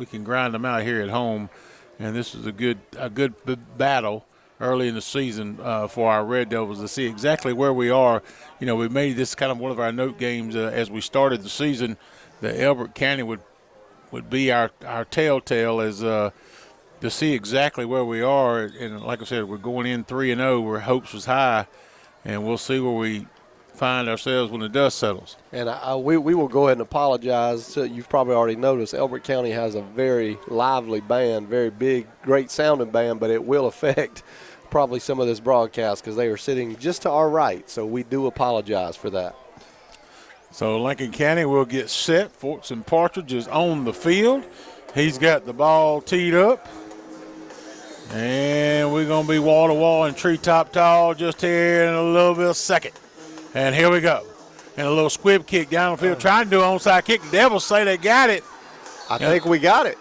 grind them out here at home. And this is a good battle early in the season for our Red Devils to see exactly where we are. You know, we made this kind of one of our note games as we started the season. The Elbert County would be our telltale as to see exactly where we are. And like I said, we're going in 3-0 where hopes was high, and we'll see where we find ourselves when the dust settles. And we will go ahead and apologize. So you've probably already noticed Elbert County has a very lively band, very big, great sounding band, but it will affect probably some of this broadcast because they are sitting just to our right. So we do apologize for that. So Lincoln County will get set. Forks and Partridge is on the field. He's got the ball teed up. And we're going to be wall to wall and treetop tall just here in a little bit of a second. And here we go. And a little squib kick down the field, trying to do an onside kick. The Devils say they got it. I think we got it.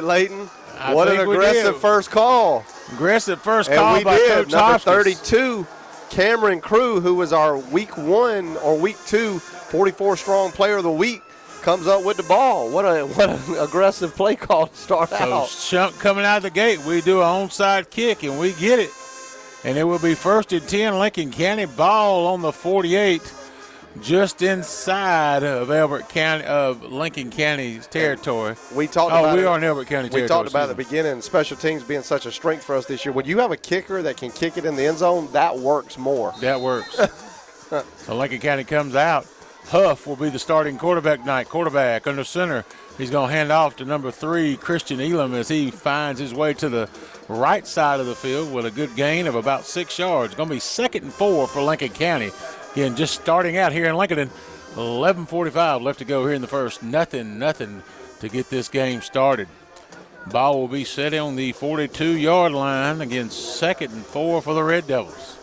Leighton. What an aggressive first call. Aggressive first call by Coach Number Hopkins. 32, Cameron Crew, who was our week 1 or week 2 44 strong player of the week, comes up with the ball. What an aggressive play call to start out. So Shunk coming out of the gate, we do an onside kick, and we get it. And it will be 1st and 10, Lincoln County, ball on the 48, just inside of Lincoln County's territory. We are in Elbert County territory. We talked about at the beginning, special teams being such a strength for us this year. When you have a kicker that can kick it in the end zone, that works more. That works. So Lincoln County comes out. Huff will be the starting quarterback tonight. Quarterback under center. He's going to hand off to number 3, Christian Elam, as he finds his way to the right side of the field with a good gain of about 6 yards. Going to be 2nd and 4 for Lincoln County. Again, just starting out here in Lincoln. 11:45 left to go here in the first. Nothing to get this game started. Ball will be set on the 42-yard line. Again, 2nd and 4 for the Red Devils.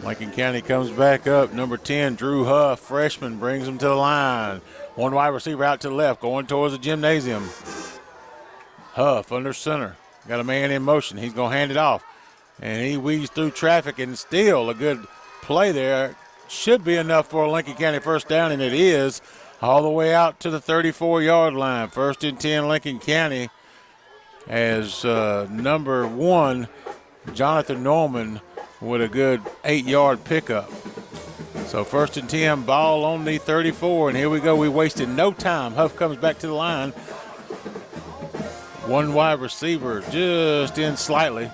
Lincoln County comes back up. Number 10, Drew Huff, freshman, brings him to the line. One wide receiver out to the left, going towards the gymnasium. Huff under center. Got a man in motion. He's going to hand it off. And he weaves through traffic, and still a good play there. Should be enough for a Lincoln County first down, and it is. All the way out to the 34-yard line. 1st and 10, Lincoln County, as number 1, Jonathan Norman, with a good 8-yard pickup. So 1st and 10, ball on the 34, and here we go. We wasted no time. Huff comes back to the line. One wide receiver just in slightly.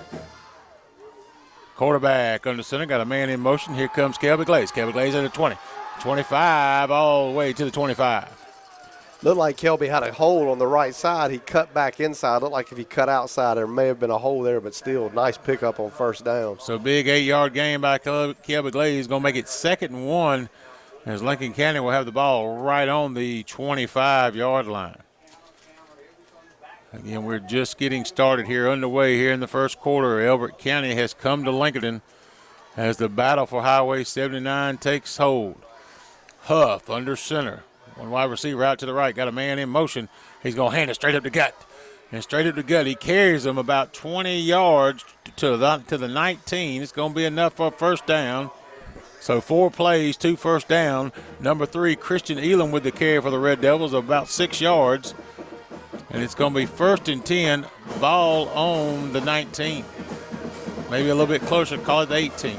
Quarterback under center, got a man in motion. Here comes Kelby Glaze. Kelby Glaze at the 20, 25, all the way to the 25. Looked like Kelby had a hole on the right side. He cut back inside. Looked like if he cut outside, there may have been a hole there, but still nice pickup on first down. So big 8-yard gain by Kelby Glaze. Going to make it 2nd and 1 as Lincoln County will have the ball right on the 25-yard line. Again, we're just getting started here, underway here in the first quarter. Elbert County has come to Lincoln as the battle for Highway 79 takes hold. Huff under center. One wide receiver out to the right. Got a man in motion. He's going to hand it straight up the gut. And straight up the gut, he carries him about 20 yards to the 19. It's going to be enough for a first down. So 4 plays, 2 first down. Number 3, Christian Elam with the carry for the Red Devils of about 6 yards. And it's going to be 1st and 10, ball on the 19. Maybe a little bit closer, call it the 18.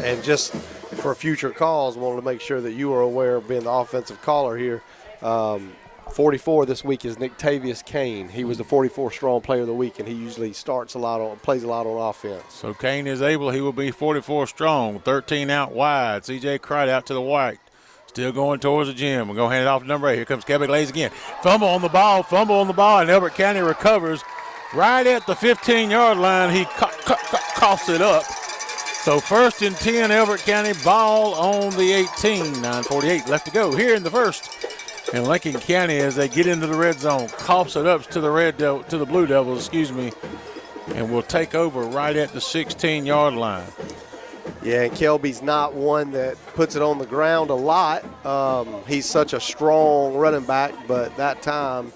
And just for future calls, wanted to make sure that you are aware of being the offensive caller here. 44 this week is Nictavius Kane. He was the 44 strong player of the week, and he usually plays a lot on offense. So Kane is able. He will be 44 strong. 13 out wide. C.J. Cright out to the right. Still going towards the gym. We're going to hand it off to number 8. Here comes Kelby Glaze again. Fumble on the ball, and Elbert County recovers right at the 15-yard line. He coughs it up. So 1st and 10, Elbert County, ball on the 18. 9:48 left to go here in the first. And Lincoln County, as they get into the red zone, coughs it up to the Blue Devils, and will take over right at the 16-yard line. Yeah, and Kelby's not one that puts it on the ground a lot. He's such a strong running back, but that time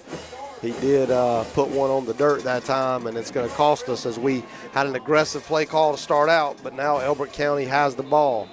he did put one on the dirt that time, and it's going to cost us as we had an aggressive play call to start out, but now Elbert County has the ball.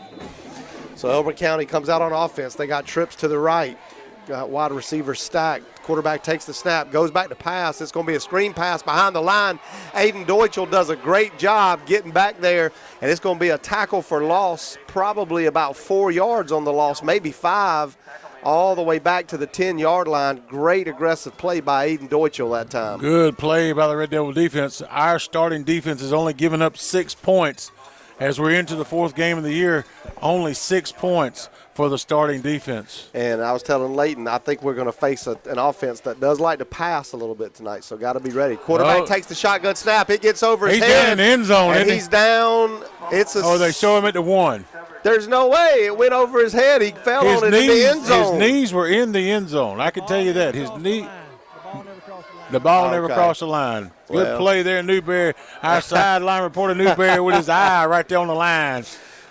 So Elbert County comes out on offense. They got trips to the right. Got wide receiver stacked. Quarterback takes the snap, goes back to pass. It's going to be a screen pass behind the line. Aiden Deutschel does a great job getting back there, and it's going to be a tackle for loss, probably about 4 yards on the loss, maybe 5, all the way back to the 10-yard line. Great aggressive play by Aiden Deutschel that time. Good play by the Red Devil defense. Our starting defense has only given up 6 points. As we're into the 4th game of the year, only 6 points for the starting defense. And I was telling Leighton, I think we're going to face an offense that does like to pass a little bit tonight, so got to be ready. Quarterback takes the shotgun snap. It gets over his head. He's down in the end zone, and he's down. They show him at the 1. There's no way. It went over his head. He fell on it in the end zone. His knees were in the end zone. I can tell you that. The ball never crossed the line. Good play there, Newberry. Our sideline reporter, Newberry, with his eye right there on the line,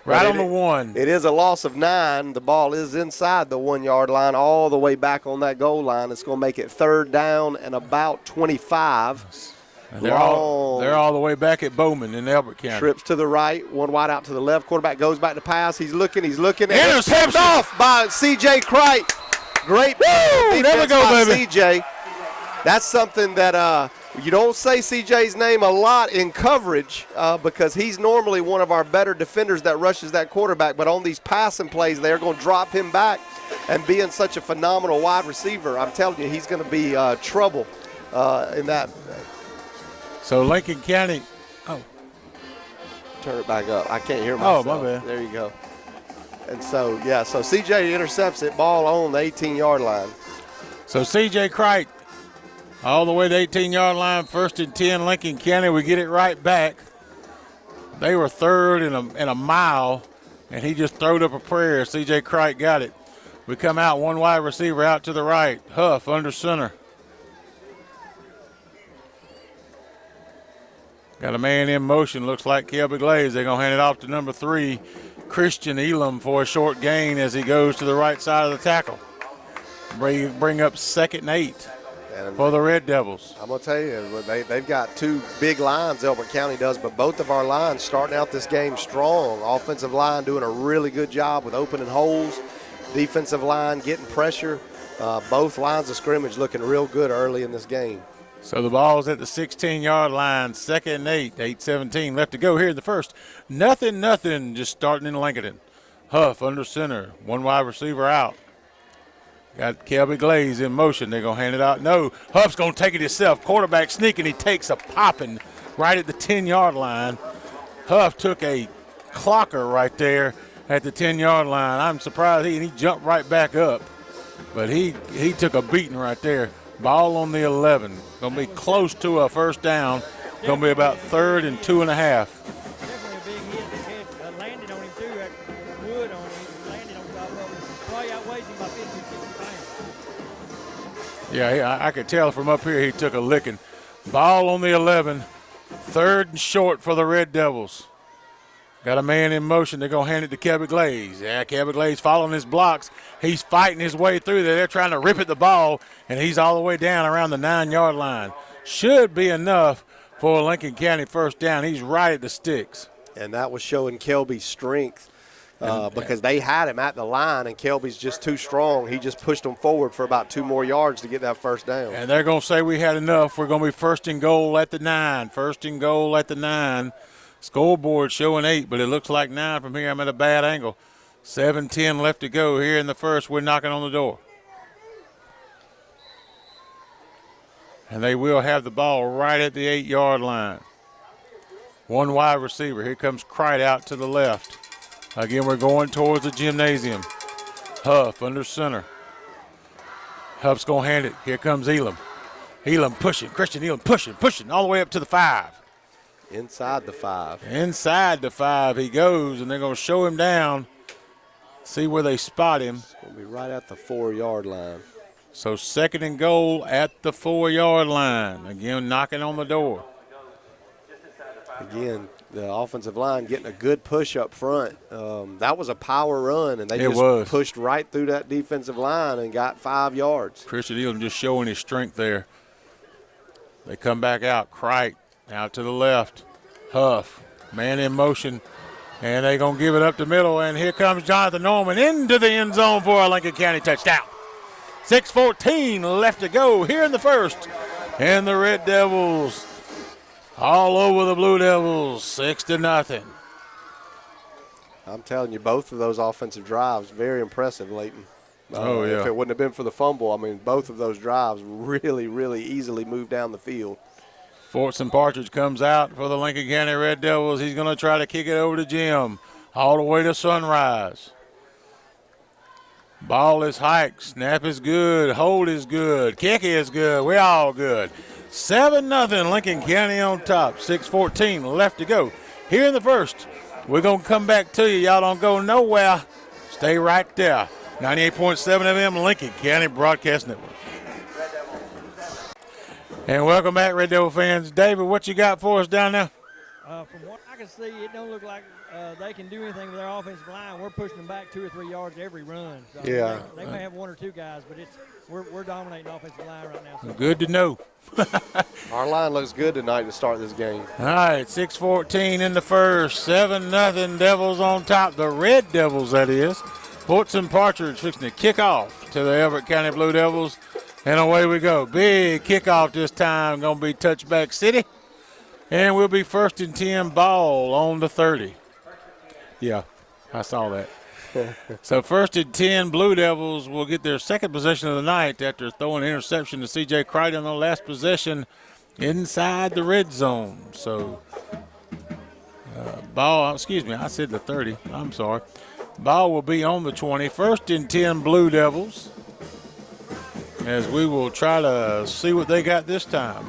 right on the 1. It is a loss of 9. The ball is inside the 1-yard line, all the way back on that goal line. It's going to make it 3rd down and about 25. And they're all the way back at Bowman in Elbert County. Trips to the right, one wide out to the left. Quarterback goes back to pass. He's looking. And it's tipped off by C.J. Crite. Great defense there we go, by baby. C.J. That's something that you don't say C.J.'s name a lot in coverage because he's normally one of our better defenders that rushes that quarterback. But on these passing plays, they're going to drop him back. And being such a phenomenal wide receiver, I'm telling you, he's going to be trouble in that. So Lincoln County. Turn it back up. I can't hear myself. Oh, my bad. There you go. And so C.J. intercepts it, ball on the 18-yard line. So C.J. Crite all the way to the 18-yard line, 1st and 10, Lincoln County. We get it right back. They were 3rd in a mile, and he just throwed up a prayer. C.J. Crite got it. We come out, one wide receiver out to the right. Huff under center. Got a man in motion, looks like Kelby Glaze. They're going to hand it off to number 3, Christian Elam, for a short gain as he goes to the right side of the tackle. Bring up 2nd and 8 for the Red Devils. I'm going to tell you, they've got 2 big lines, Elbert County does, but both of our lines starting out this game strong. Offensive line doing a really good job with opening holes. Defensive line getting pressure. Both lines of scrimmage looking real good early in this game. So the ball's at the 16-yard line, 2nd and 8, 8:17 left to go here in the first. Nothing, just starting in Lincoln. Huff under center, one wide receiver out. Got Kelby Glaze in motion. They're going to hand it out. No, Huff's going to take it himself. Quarterback sneaking. He takes a popping right at the 10-yard line. Huff took a clocker right there at the 10-yard line. I'm surprised he jumped right back up. But he took a beating right there. Ball on the 11. Going to be close to a 1st down. Going to be about 3rd and 2.5. Definitely a big hit. His head landed on him, too. That wood on him. Landed on top of him. Probably outweighs him by 50 pounds. Yeah, I could tell from up here he took a licking. Ball on the 11. 3rd and short for the Red Devils. Got a man in motion. They're going to hand it to Kelby Glaze. Yeah, Kelby Glaze following his blocks. He's fighting his way through there. They're trying to rip at the ball, and he's all the way down around the 9-yard line. Should be enough for a Lincoln County 1st down. He's right at the sticks. And that was showing Kelby's strength because they had him at the line, and Kelby's just too strong. He just pushed them forward for about 2 more yards to get that 1st down. And they're going to say we had enough. We're going to be 1st and goal at the 9. 1st and goal at the 9. Scoreboard showing 8, but it looks like 9 from here. I'm at a bad angle. 7:10 left to go here in the first. We're knocking on the door. And they will have the ball right at the 8-yard line. One wide receiver. Here comes Crite out to the left. Again, we're going towards the gymnasium. Huff under center. Huff's going to hand it. Here comes Elam. Elam pushing. Christian Elam pushing all the way up to the 5. Inside the 5. Inside the 5 he goes, and they're going to show him down, see where they spot him. It's going to be right at the 4-yard line. So 2nd and goal at the 4-yard line. Again, knocking on the door. Again, the offensive line getting a good push up front. That was a power run, and they just pushed right through that defensive line and got 5 yards. Christian Elam just showing his strength there. They come back out. Crite out to the left. Huff, man in motion. And they're going to give it up the middle, and here comes Jonathan Norman into the end zone for a Lincoln County touchdown. 6:14 left to go here in the first. And the Red Devils all over the Blue Devils, 6-0. I'm telling you, both of those offensive drives, very impressive, Leighton. Oh, yeah. If it wouldn't have been for the fumble, I mean, both of those drives really, really easily moved down the field. Fortson Partridge comes out for the Lincoln County Red Devils. He's going to try to kick it over to Jim all the way to Sunrise. Ball is hiked. Snap is good. Hold is good. Kick is good. We're all good. 7-0 Lincoln County on top. 6:14 left to go. Here in the first, we're going to come back to you. Y'all don't go nowhere. Stay right there. 98.7 FM Lincoln County Broadcast Network. And welcome back, Red Devil fans. David, what you got for us down there? From what I can see, it don't look like they can do anything with their offensive line. We're pushing them back 2 or 3 yards every run. So Yeah. They may have 1 or 2 guys, but we're dominating the offensive line right now. So. Good to know. Our line looks good tonight to start this game. All right, 6:14 in the first. 7-0 Devils on top. The Red Devils, that is. Fortson Partridge fixing to kick off to the Elbert County Blue Devils. And away we go. Big kickoff this time. Going to be Touchback City. And we'll be 1st and 10 ball on the 30. Yeah, I saw that. So 1st and 10 Blue Devils will get their second possession of the night after throwing an interception to C.J. Crichton on the last possession inside the red zone. So ball, excuse me, I said the 30. I'm sorry. Ball will be on the 20. 1st and 10 Blue Devils, as we will try to see what they got this time.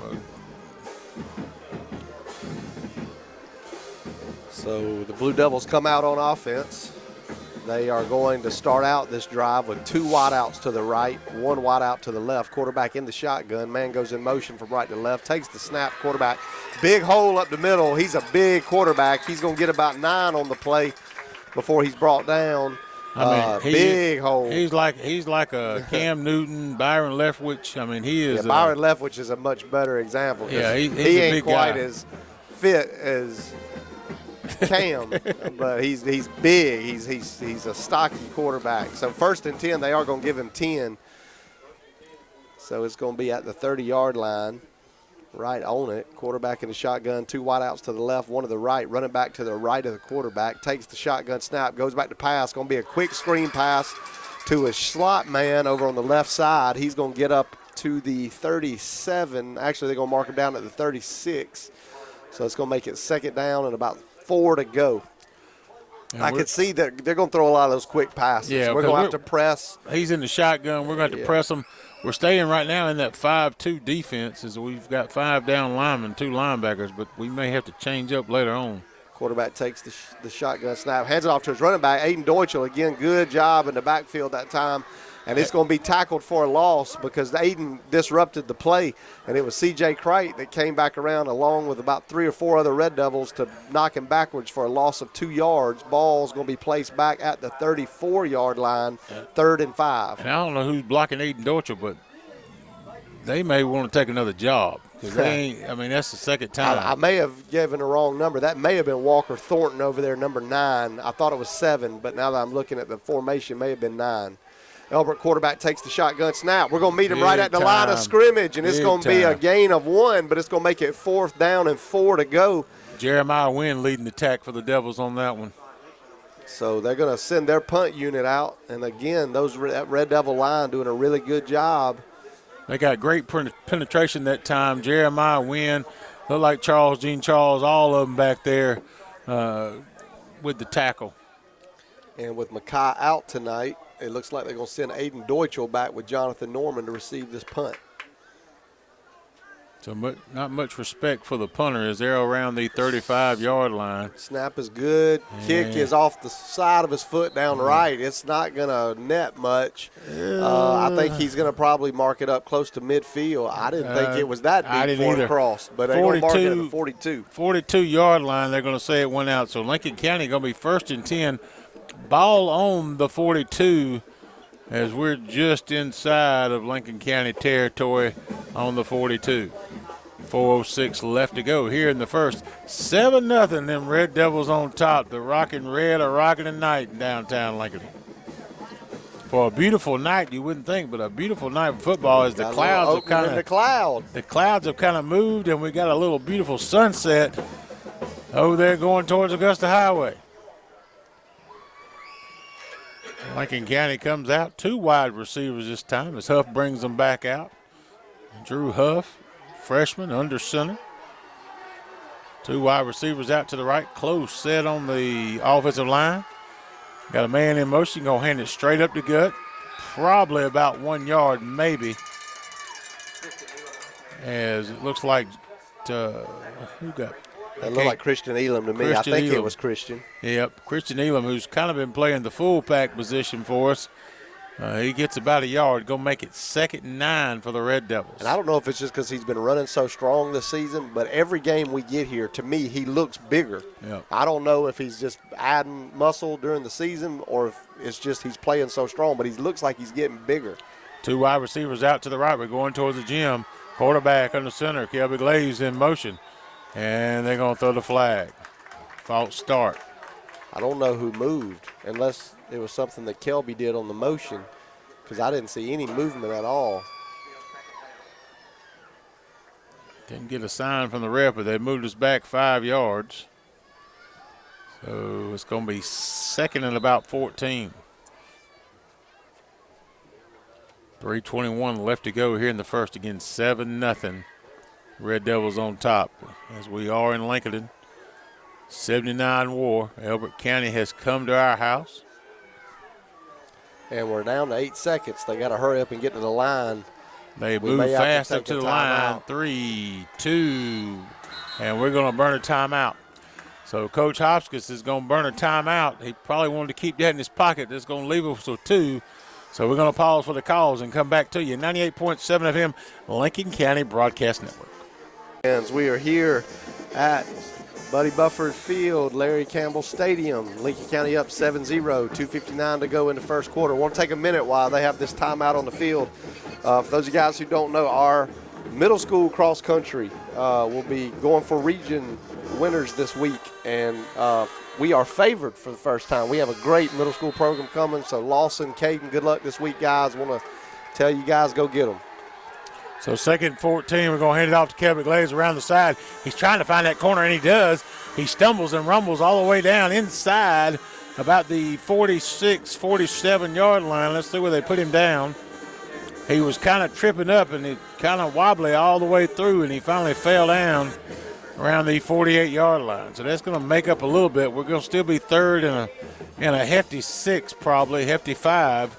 So the Blue Devils come out on offense. They are going to start out this drive with 2 wideouts to the right, 1 wideout to the left. Quarterback in the shotgun. Man goes in motion from right to left, takes the snap. Quarterback, big hole up the middle. He's a big quarterback. He's going to get about 9 on the play before he's brought down. I mean, big hole. He's like a Cam Newton, Byron Leftwich. I mean, he is. Yeah, Byron Leftwich is a much better example. Yeah, he's he a ain't big quite guy. as fit as Cam, but he's big. He's a stocky quarterback. So 1st and 10, they are going to give him 10. So it's going to be at the 30-yard line, right on it. Quarterback in the shotgun, 2 wideouts to the left, 1 to the right. Running back to the right of the quarterback, takes the shotgun snap, goes back to pass. Going to be a quick screen pass to a slot man over on the left side. He's going to get up to the 37. Actually, they're going to mark him down at the 36. So it's going to make it 2nd down and about 4 to go. And I could see that they're going to throw a lot of those quick passes. Yeah, we're going to have to press. He's in the shotgun. We're going to have to press him. We're staying right now in that 5-2 defense, as we've got 5 down linemen, 2 linebackers, but we may have to change up later on. Quarterback takes the shotgun snap, hands it off to his running back, Aiden Deutschel. Again, good job in the backfield that time. And it's going to be tackled for a loss because Aiden disrupted the play. And it was C.J. Crichton that came back around along with about 3 or 4 other Red Devils to knock him backwards for a loss of 2 yards. Ball's going to be placed back at the 34-yard line, 3rd and 5. And I don't know who's blocking Aiden Deutschel, but they may want to take another job. Because they ain't, I mean, that's the second time. I may have given the wrong number. That may have been Walker Thornton over there, number 9. I thought it was 7, but now that I'm looking at the formation, it may have been 9. Elbert quarterback takes the shotgun snap. We're going to meet him right at the line of scrimmage, and it's going to be a gain of 1, but it's going to make it 4th down and 4 to go. Jeremiah Wynn leading the attack for the Devils on that one. So they're going to send their punt unit out, and again, that Red Devil line doing a really good job. They got great penetration that time. Jeremiah Wynn, look like Charles Jean Charles, all of them back there with the tackle. And with Makai out tonight, it looks like they're going to send Aiden Deutschel back with Jonathan Norman to receive this punt. So not much respect for the punter as they're around the 35-yard line. Snap is good. Kick is off the side of his foot down right. It's not going to net much. I think he's going to probably mark it up close to midfield. I didn't think it was that deep for a cross, but they're going to mark it at the 42. 42-yard line, they're going to say it went out. So Lincoln County going to be 1st and 10. Ball on the 42 as we're just inside of Lincoln County territory on the 42. 4:06 left to go here in the first. 7-0, them Red Devils on top. The Rockin' Red are rocking tonight in downtown Lincoln. For a beautiful night, you wouldn't think, but a beautiful night of football as the clouds have kind of moved, and we got a little beautiful sunset over there going towards Augusta Highway. Lincoln County comes out, 2 wide receivers this time as Huff brings them back out. Drew Huff, freshman, under center. 2 wide receivers out to the right, close set on the offensive line. Got a man in motion, gonna hand it straight up the gut. Probably about 1 yard, maybe. As it looks like, who got? It looked like Christian Elam to me. Christian I think Elam. it was Christian. Yep, Christian Elam, who's kind of been playing the fullback position for us. He gets about a yard, gonna make it 2nd and 9 for the Red Devils. And I don't know if it's just because he's been running so strong this season, but every game we get here, to me, he looks bigger. Yep. I don't know if he's just adding muscle during the season or if it's just he's playing so strong, but he looks like he's getting bigger. 2 wide receivers out to the right. We're going towards the gym. Quarterback under center. Kelby Glaze in motion. And they're going to throw the flag. False start. I don't know who moved, unless it was something that Kelby did on the motion, because I didn't see any movement at all. Didn't get a sign from the ref, but they moved us back 5 yards. So it's going to be 2nd and about 14. 3:21 left to go here in the first. Again, 7-0. Red Devils on top as we are in Lincoln. 79 war. Elbert County has come to our house. And we're down to 8 seconds. They got to hurry up and get to the line. They move fast up to the line. 3, 2, and we're going to burn a timeout. So Coach Hopkins is going to burn a timeout. He probably wanted to keep that in his pocket. That's going to leave us with 2. So we're going to pause for the calls and come back to you. 98.7 FM, Lincoln County Broadcast Network. And we are here at Buddy Bufford Field, Larry Campbell Stadium. Lincoln County up 7-0, 2:59 to go in the first quarter. Want to take a minute while they have this timeout on the field. For those of you guys who don't know, our middle school cross country will be going for region winners this week, and we are favored for the first time. We have a great middle school program coming, so Lawson, Caden, good luck this week, guys. Want to tell you guys, go get them. So 2nd and 14, we're going to hand it off to Kelby Glaze around the side. He's trying to find that corner, and he does. He stumbles and rumbles all the way down inside about the 46, 47-yard line. Let's see where they put him down. He was kind of tripping up, and he kind of wobbly all the way through, and he finally fell down around the 48-yard line. So that's going to make up a little bit. We're going to still be third in a hefty 6, probably, hefty 5.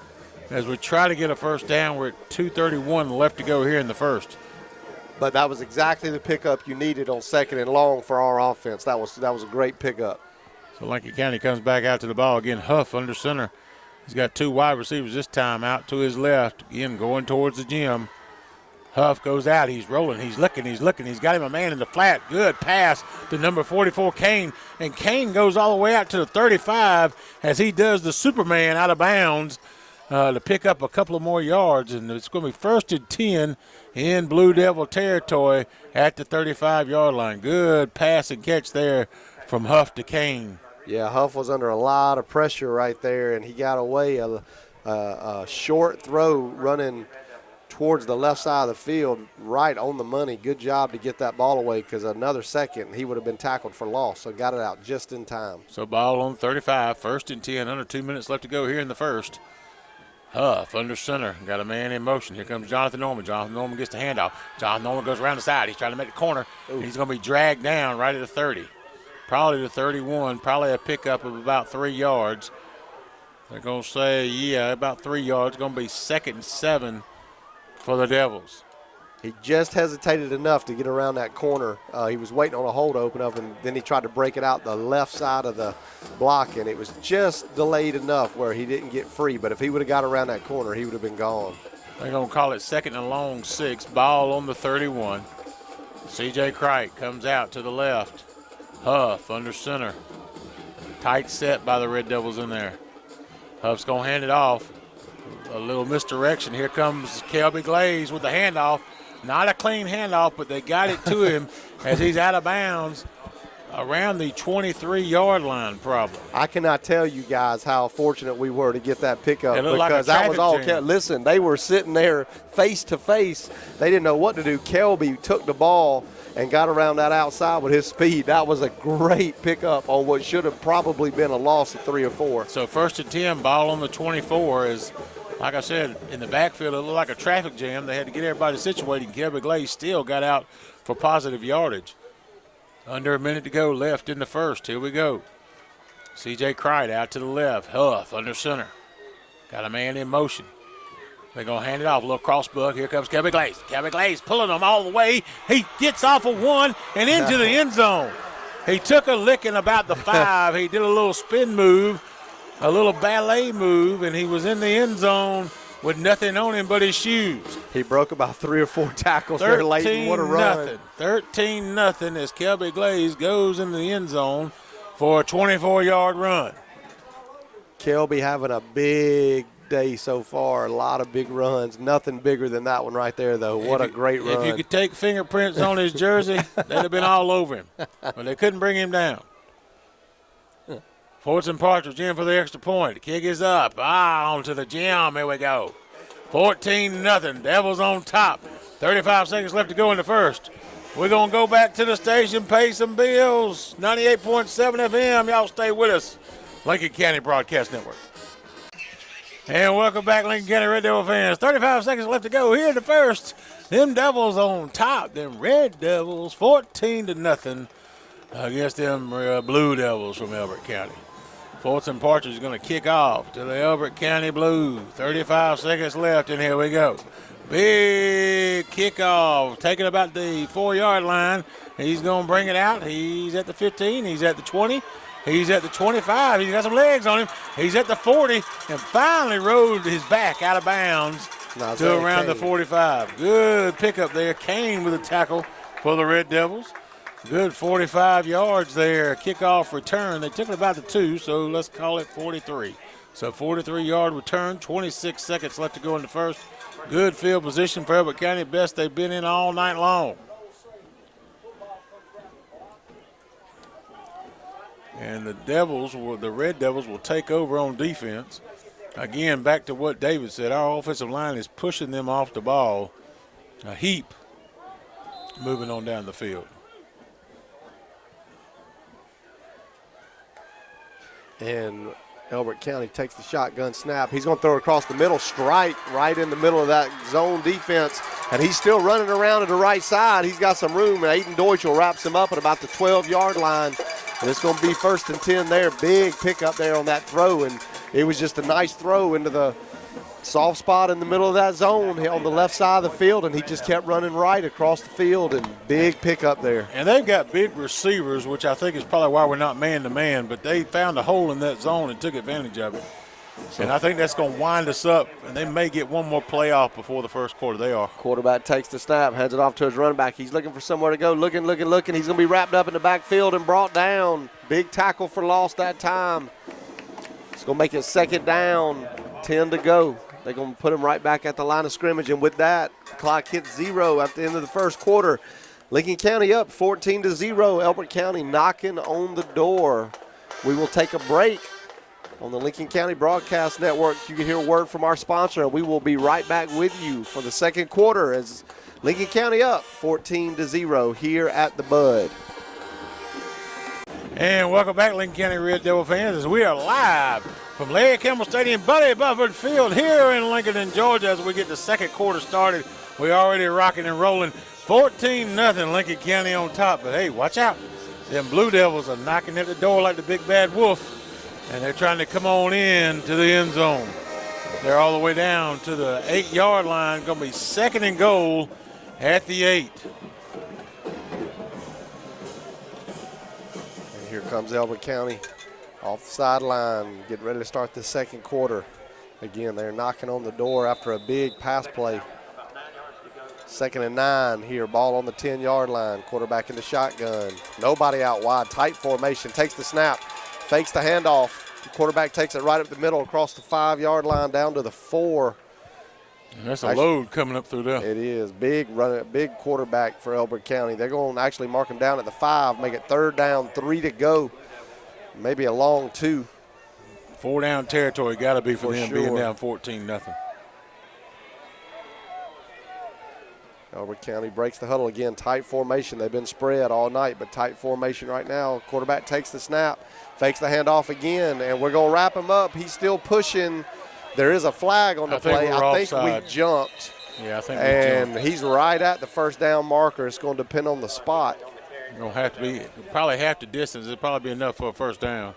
As we try to get a first down, we're at 2:31 left to go here in the first. But that was exactly the pickup you needed on 2nd and long for our offense. That was a great pickup. So Lincoln County comes back out to the ball. Again, Huff under center. He's got 2 wide receivers this time out to his left. Again, going towards the gym. Huff goes out. He's rolling. He's looking. He's got him a man in the flat. Good pass to number 44, Kane. And Kane goes all the way out to the 35 as he does the Superman out of bounds. To pick up a couple of more yards, and it's going to be 1st and 10 in Blue Devil territory at the 35-yard line. Good pass and catch there from Huff to Kane. Yeah, Huff was under a lot of pressure right there, and he got away a short throw running towards the left side of the field, right on the money. Good job to get that ball away, because another second he would have been tackled for loss, so got it out just in time. So ball on 35, 1st and 10, under 2 minutes left to go here in the first. Huff under center, got a man in motion. Here comes Jonathan Norman. Jonathan Norman gets the handoff. Jonathan Norman goes around the side. He's trying to make the corner. He's going to be dragged down right at the 30. Probably the 31, probably a pickup of about 3 yards. They're going to say, yeah, about 3 yards. Going to be 2nd and 7 for the Devils. He just hesitated enough to get around that corner. He was waiting on a hole to open up, and then he tried to break it out the left side of the block, and it was just delayed enough where he didn't get free. But if he would have got around that corner, he would have been gone. They're going to call it 2nd and long 6. Ball on the 31. C.J. Crite comes out to the left. Huff under center. Tight set by the Red Devils in there. Huff's going to hand it off. A little misdirection. Here comes Kelby Glaze with the handoff. Not a clean handoff, but they got it to him as he's out of bounds around the 23-yard line probably. I cannot tell you guys how fortunate we were to get that pickup It looked like a because that was all. traffic jam. Listen, they were sitting there face to face. They didn't know what to do. Kelby took the ball and got around that outside with his speed. That was a great pickup on what should have probably been a loss of 3 or 4. So 1st and 10, ball on the 24 is, like I said, in the backfield, it looked like a traffic jam. They had to get everybody situated, and Kelby Glaze still got out for positive yardage. Under a minute to go left in the first. Here we go. C.J. Cried out to the left. Huff under center. Got a man in motion. They're going to hand it off. A little cross buck. Here comes Kelby Glaze. Kelby Glaze pulling them all the way. He gets off of one and into the end zone. He took a licking about the 5. He did a little spin move, a little ballet move, and he was in the end zone with nothing on him but his shoes. He broke about 3 or 4 tackles there late and what a run. 13-0 as Kelby Glaze goes into the end zone for a 24-yard run. Kelby having a big day so far. A lot of big runs. Nothing bigger than that one right there, though. What a great run. If you could take fingerprints on his jersey, they'd have been all over him. But they couldn't bring him down. Fortson Partridge in for the extra point. The kick is up. On to the gym. Here we go. 14-0. Devils on top. 35 seconds left to go in the first. We're going to go back to the station, pay some bills. 98.7 FM. Y'all stay with us. Lincoln County Broadcast Network. And welcome back, Lincoln County Red Devil fans. 35 seconds left to go here in the first. Them Devils on top. Them Red Devils 14-0 against them Blue Devils from Elbert County. Fortson Partridge is going to kick off to the Elbert County Blue. 35 seconds left, and here we go. Big kickoff, taking about the 4-yard line. He's going to bring it out. He's at the 15. He's at the 20. He's at the 25. He's got some legs on him. He's at the 40, and finally rode his back out of bounds to around the 45. Good pickup there. Kane with a tackle for the Red Devils. Good 45 yards there. Kickoff return. They took it about the 2, so let's call it 43. So 43-yard return, 26 seconds left to go in the first. Good field position for Elbert County, best they've been in all night long. And the Red Devils will take over on defense. Again, back to what David said, our offensive line is pushing them off the ball a heap moving on down the field. And Elbert County takes the shotgun snap. He's going to throw it across the middle, strike right in the middle of that zone defense. And he's still running around to the right side. He's got some room, and Aiden Deutschel wraps him up at about the 12-yard line. And it's going to be 1st and 10 there. Big pickup there on that throw, and it was just a nice throw into the soft spot in the middle of that zone on the left side of the field, and he just kept running right across the field, and big pickup there. And they've got big receivers, which I think is probably why we're not man-to-man, but they found a hole in that zone and took advantage of it. And I think that's going to wind us up, and they may get one more play off before the first quarter. They are. Quarterback takes the snap, hands it off to his running back. He's looking for somewhere to go, looking. He's going to be wrapped up in the backfield and brought down. Big tackle for loss that time. It's going to make it 2nd down, 10 to go. They're going to put him right back at the line of scrimmage, and with that, the clock hits 0 at the end of the first quarter. Lincoln County up 14-0. Elbert County knocking on the door. We will take a break on the Lincoln County Broadcast Network. You can hear a word from our sponsor, and we will be right back with you for the second quarter as Lincoln County up 14-0 here at the Bud. And welcome back, Lincoln County Red Devil fans, as we are live from Larry Kimball Stadium, Buddy Bufford Field here in Lincoln, in Georgia, as we get the second quarter started. We're already rocking and rolling. 14-0 Lincoln County on top. But, hey, watch out. Them Blue Devils are knocking at the door like the big bad wolf, and they're trying to come on in to the end zone. They're all the way down to the 8-yard line. Going to be 2nd and goal at the 8. And here comes Elbert County off the sideline, getting ready to start the second quarter. Again, they're knocking on the door after a big pass play. 2nd and 9 here, ball on the 10-yard line. Quarterback in the shotgun. Nobody out wide, tight formation, takes the snap, fakes the handoff. The quarterback takes it right up the middle across the 5-yard line down to the 4. And that's a load coming up through there. It is. Big quarterback for Elbert County. They're going to actually mark him down at the 5, make it 3rd down, 3 to go. Maybe a long 2. 4 down territory got to be for them sure. being down 14-0. Elbert County breaks the huddle again. Tight formation. They've been spread all night, but tight formation right now. Quarterback takes the snap, fakes the handoff again, and we're going to wrap him up. He's still pushing. There is a flag on the play. I think we jumped. Yeah, I think we and jumped. He's right at the 1st down marker. It's going to depend on the spot. It's going to have to be probably half the distance. It'll probably be enough for a 1st down.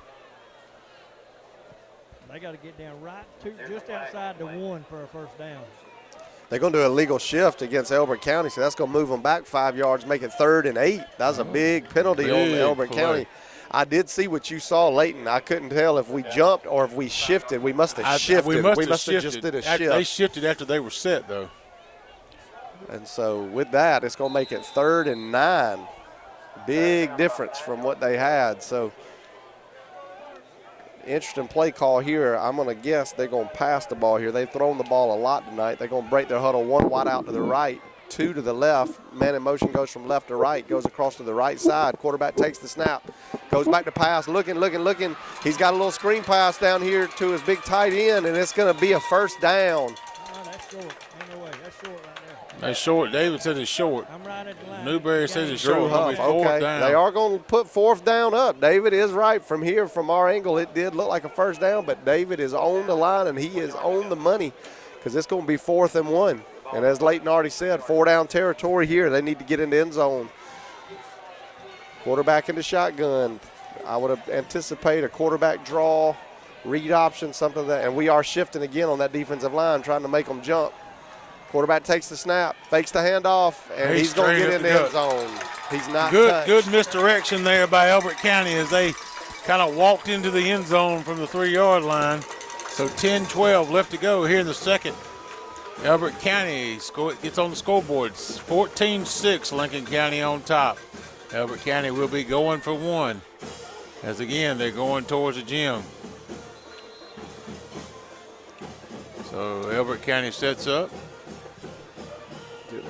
They got to get down right to just outside the 1 for a 1st down. They're going to do a legal shift against Elbert County, so that's going to move them back 5 yards, make it 3rd and 8. That's a big penalty on Elbert County. I did see what you saw, Leighton. I couldn't tell if we jumped or if we shifted. We must have shifted. We must have just did a shift. They shifted after they were set, though. And so with that, it's going to make it 3rd and 9. Big difference from what they had. So interesting play call here. I'm going to guess they're going to pass the ball here. They've thrown the ball a lot tonight. They're going to break their huddle 1 wide out to the right, 2 to the left. Man in motion goes from left to right, goes across to the right side. Quarterback takes the snap, goes back to pass, looking. He's got a little screen pass down here to his big tight end, and it's going to be a 1st down. Oh, that's short. Ain't no way. That's short right there. That's short. David says it's short. I'm right at the line. Newberry says it's Drew short. Huff, It'll be 4th okay. down. They are going to put 4th down up. David is right. From here, from our angle, it did look like a 1st down, but David is on the line, and he is on the money because it's going to be 4th and 1. And as Leighton already said, 4 down territory here. They need to get in the end zone. Quarterback in the shotgun. I would anticipate a quarterback draw, read option, something like that. And we are shifting again on that defensive line, trying to make them jump. Quarterback takes the snap, fakes the handoff, and he's going to get in the end zone. He's not touched. Good misdirection there by Elbert County as they kind of walked into the end zone from the 3-yard line. So 10-12 left to go here in the second. Elbert County gets on the scoreboard. 14-6, Lincoln County on top. Elbert County will be going for 1. As again, they're going towards the gym. So Elbert County sets up. Get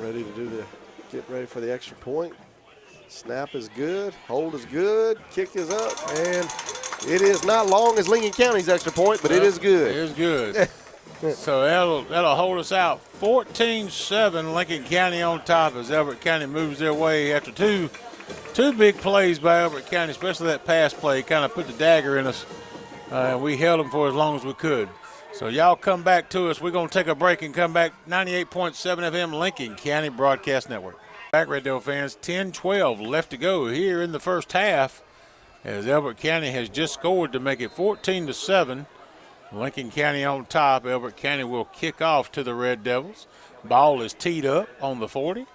ready for the extra point. Snap is good. Hold is good. Kick is up. And it is not long as Lincoln County's extra point, but it is good. It is good. So that'll hold us out. 14-7, Lincoln County on top as Elbert County moves their way after two big plays by Elbert County, especially that pass play kind of put the dagger in us. And we held them for as long as we could. So y'all come back to us. We're going to take a break and come back. 98.7 FM, Lincoln County Broadcast Network. Back, Red Devil fans, 10-12 left to go here in the first half as Elbert County has just scored to make it 14-7. Lincoln County on top. Elbert County will kick off to the Red Devils. Ball is teed up on the 40.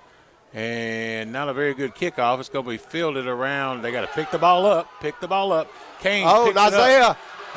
And not a very good kickoff. It's going to be fielded around. They got to pick the ball up. Kane. Oh,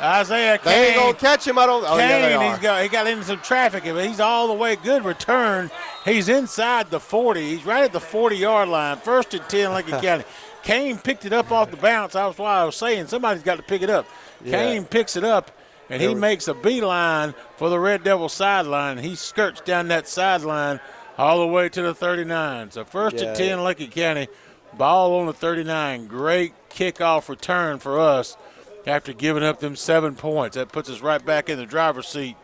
Isaiah Kane. They ain't going to catch him. Kane, he got into some traffic. He's all the way. Good return. He's inside the 40. He's right at the 40-yard line. 1st and 10, Lincoln County. Kane picked it up off the bounce. That's why I was saying somebody's got to pick it up. Yeah. Kane picks it up, and he makes a beeline for the Red Devil sideline. He skirts down that sideline all the way to the 39. So 1st and 10, Lincoln County. Ball on the 39. Great kickoff return for us after giving up them 7 points. That puts us right back in the driver's seat.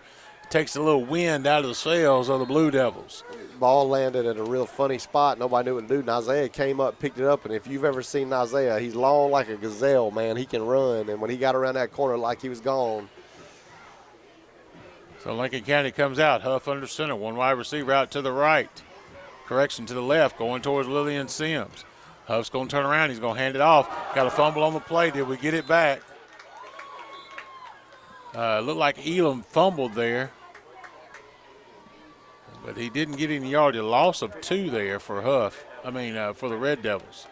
Takes a little wind out of the sails of the Blue Devils. Ball landed at a real funny spot. Nobody knew what to do. And Isaiah came up, picked it up, and if you've ever seen Isaiah, he's long like a gazelle, man. He can run, and when he got around that corner like he was gone. So Lincoln County comes out. Huff under center. 1 wide receiver out to the right. Correction to the left, going towards Lillian Sims. Huff's going to turn around. He's going to hand it off. Got a fumble on the play. Did we get it back? Looked like Elam fumbled there. But he didn't get any yardage. A loss of 2 there for Huff. For the Red Devils.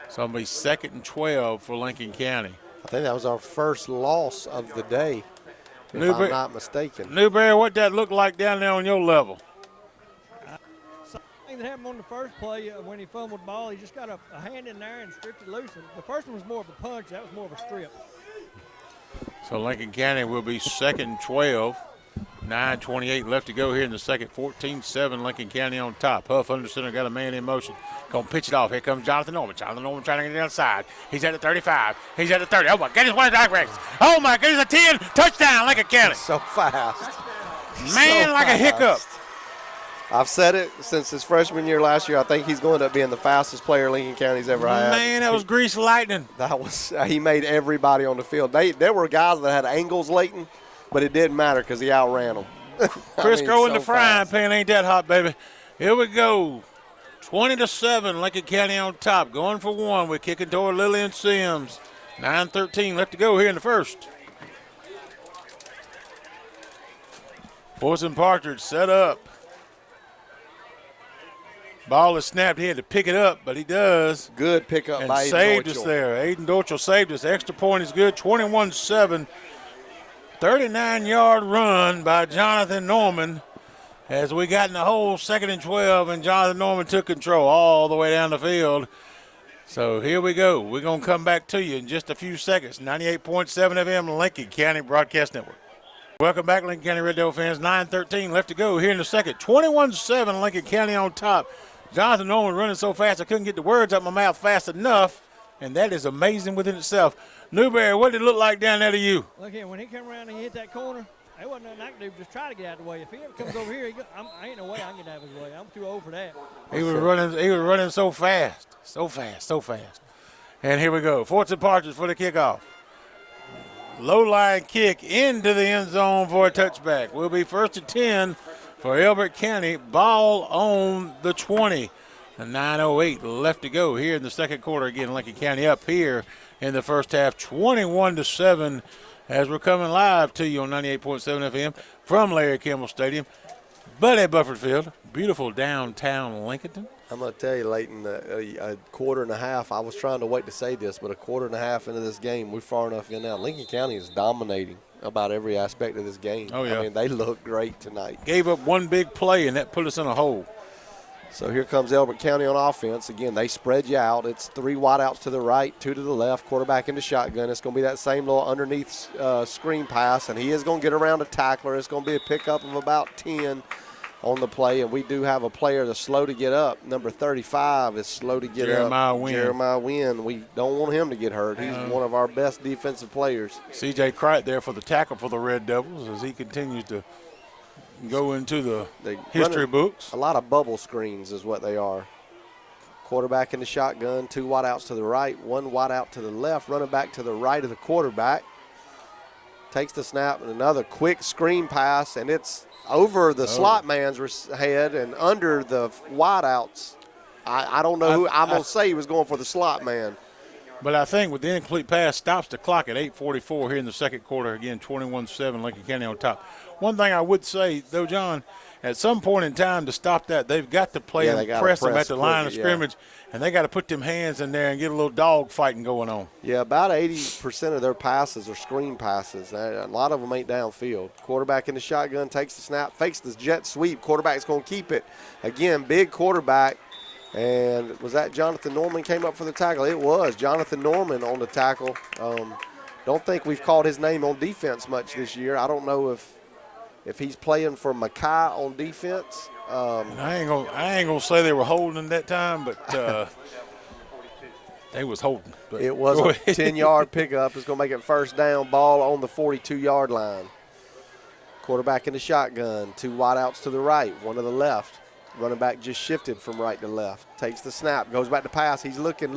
So it'll be 2nd and 12 for Lincoln County. I think that was our first loss of the day, if I'm not mistaken. Newberry, what that look like down there on your level? Something that happened on the first play when he fumbled the ball, he just got a hand in there and stripped it loose. And the first one was more of a punch. That was more of a strip. So Lincoln County will be 2nd and 12. 9:28 left to go here in the second. 14-7 Lincoln County on top. Huff under center, got a man in motion. Going to pitch it off. Here comes Jonathan Norman. Jonathan Norman trying to get it outside. He's at the 35. He's at the 30. Oh, my goodness, what a direct. Oh, my goodness, a 10. Touchdown, Lincoln County. So fast. Man, So like a hiccup. I've said it since his freshman year last year. I think he's going to be the fastest player Lincoln County's ever had. Man, that was grease lightning. That was he made everybody on the field. There were guys that had angles, Leighton, but it didn't matter because he outran them. Crisco in the frying pan ain't that hot, baby. Here we go. 20-7, Lincoln County on top. Going for one. We're kicking toward Lillian Sims. 9:13 left to go here in the first. Forson Partridge set up. Ball is snapped. He had to pick it up, but he does. Good pickup and by Aiden saved Deutschel. us there. Aiden Deutschel saved us. Extra point is good. 21-7. 39-yard run by Jonathan Norman as we got in the hole, 2nd and 12, and Jonathan Norman took control all the way down the field. So here we go. We're going to come back to you in just a few seconds. 98.7 FM, Lincoln County Broadcast Network. Welcome back, Lincoln County Red Devil fans. 9:13 left to go here in the second. 21-7, Lincoln County on top. Jonathan Norman running so fast I couldn't get the words out of my mouth fast enough, and that is amazing within itself. Newberry, what did it look like down there to you? Look here, when he come around and he hit that corner, there wasn't nothing I can do. Just try to get out of the way. If he ever comes over here, I ain't no way I can get out of his way. I'm too old for that. He was running so fast. And here we go. Fortune Partridge for the kickoff. Low line kick into the end zone for a touchback. Will be 1st and 10 for Elbert County. Ball on the 20. And 9:08 left to go here in the second quarter. Again, Lincoln County up here in the first half, 21-7, as we're coming live to you on 98.7 FM from Larry Kimball Stadium. But at Bufford Field, beautiful downtown Lincolnton. I'm going to tell you, Leighton, a quarter and a half, I was trying to wait to say this, but a quarter and a half into this game, we're far enough in now. Lincoln County is dominating about every aspect of this game. Oh, yeah. I mean, they look great tonight. Gave up one big play, and that put us in a hole. So here comes Elbert County on offense. Again, they spread you out. It's 3 wideouts to the right, 2 to the left, quarterback into shotgun. It's going to be that same little underneath screen pass, and he is going to get around a tackler. It's going to be a pickup of about 10 on the play, and we do have a player that's slow to get up. Number 35 is slow to get Jeremiah up. Wynn. Jeremiah Wynn. We don't want him to get hurt. He's one of our best defensive players. C.J. Cricht there for the tackle for the Red Devils as he continues to go into the history books. A lot of bubble screens is what they are. Quarterback in the shotgun, 2 wideouts to the right, 1 wideout to the left, running back to the right of the quarterback. Takes the snap and another quick screen pass, and it's over the slot man's head and under the wideouts. I don't know who. I'm going to say he was going for the slot man. But I think with the incomplete pass, stops the clock at 8:44 here in the second quarter. Again, 21-7, Lincoln County on top. One thing I would say, though, John, at some point in time to stop that, they've got to play and press them at the line of scrimmage, and they got to put them hands in there and get a little dog fighting going on. Yeah, about 80% of their passes are screen passes. A lot of them ain't downfield. Quarterback in the shotgun, takes the snap, fakes the jet sweep. Quarterback's going to keep it. Again, big quarterback. And was that Jonathan Norman came up for the tackle? It was Jonathan Norman on the tackle. Don't think we've called his name on defense much this year. I don't know if he's playing for Mackay on defense. And I ain't gonna say they were holding that time, but they was holding. But it was a 10-yard pickup. It's gonna make it first down. Ball on the 42-yard line. Quarterback in the shotgun. 2 wideouts to the right, 1 to the left. Running back just shifted from right to left. Takes the snap, goes back to pass. He's looking.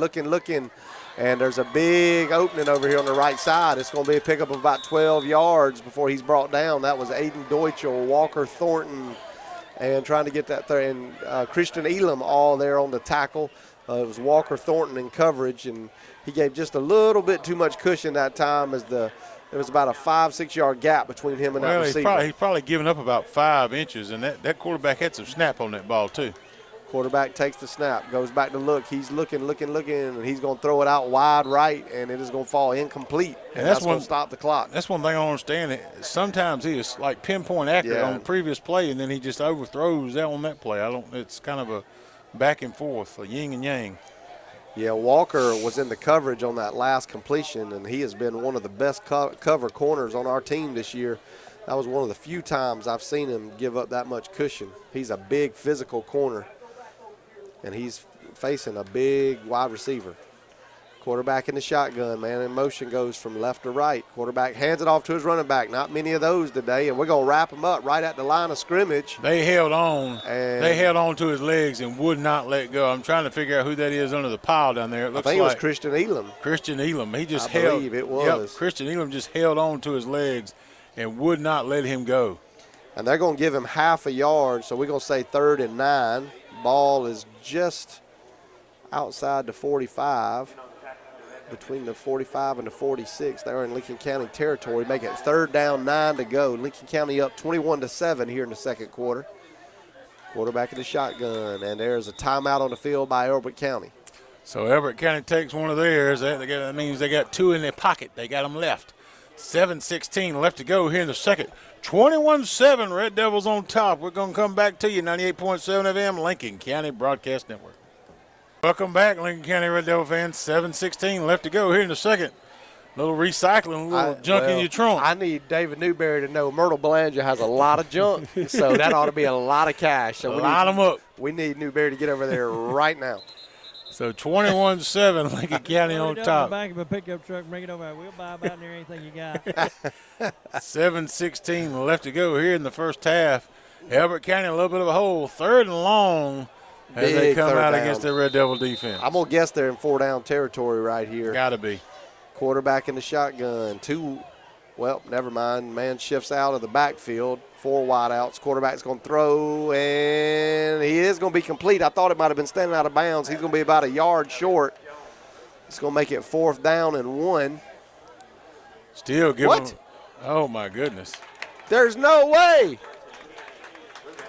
And there's a big opening over here on the right side. It's going to be a pickup of about 12 yards before he's brought down. That was Aiden Deutschel, Walker Thornton, and trying to get that there. And Christian Elam all there on the tackle. It was Walker Thornton in coverage, and he gave just a little bit too much cushion that time as there was about a 5-6 yard gap between him and that receiver. He's probably given up about 5 inches, and that quarterback had some snap on that ball too. Quarterback takes the snap, goes back to look. He's looking, and he's going to throw it out wide right, and it is going to fall incomplete. And that's going to stop the clock. That's one thing I don't understand. Sometimes he is like pinpoint accurate on the previous play, and then he just overthrows that on that play. It's kind of a back and forth, a yin and yang. Yeah, Walker was in the coverage on that last completion, and he has been one of the best cover corners on our team this year. That was one of the few times I've seen him give up that much cushion. He's a big physical corner, and he's facing a big wide receiver. Quarterback in the shotgun, man in motion, goes from left to right. Quarterback hands it off to his running back. Not many of those today, and we're going to wrap him up right at the line of scrimmage. They held on. They held on to his legs and would not let go. I'm trying to figure out who that is under the pile down there. It looks I think like it was Christian Elam. Christian Elam. He just I held. believe it was. Yep, Christian Elam just held on to his legs and would not let him go. And they're going to give him half a yard, so we're going to say 3rd and 9. Ball is just outside the 45. Between the 45 and the 46, they're in Lincoln County territory. Make it 3rd down, 9 to go. Lincoln County up 21-7 here in the second quarter. Quarterback in the shotgun, and there's a timeout on the field by Elbert County. So Elbert County takes one of theirs. That means they got 2 in their pocket. They got them left. 7:16 left to go here in the second. 21-7, Red Devils on top. We're going to come back to you, 98.7 FM, Lincoln County Broadcast Network. Welcome back, Lincoln County Red Devil fans. 7:16 left to go here in the second. Little recycling, little junk in your trunk. I need David Newberry to know Myrtle Belanger has a lot of junk, so that ought to be a lot of cash. So line them up. We need Newberry to get over there right now. So 21-7, Lincoln County on top. Back of a pickup truck, bring it over. We'll buy about near anything you got. 7:16 left to go here in the first half. Elbert County a little bit of a hole. 3rd and long. As they come out against the Red Devil defense. I'm going to guess they're in 4-down territory right here. Got to be. Quarterback in the shotgun. Never mind. Man shifts out of the backfield. 4 wideouts. Quarterback's going to throw, and he is going to be complete. I thought it might have been standing out of bounds. He's going to be about a yard short. It's going to make it 4th down and 1. Still giving What? him. Oh, my goodness. There's no way.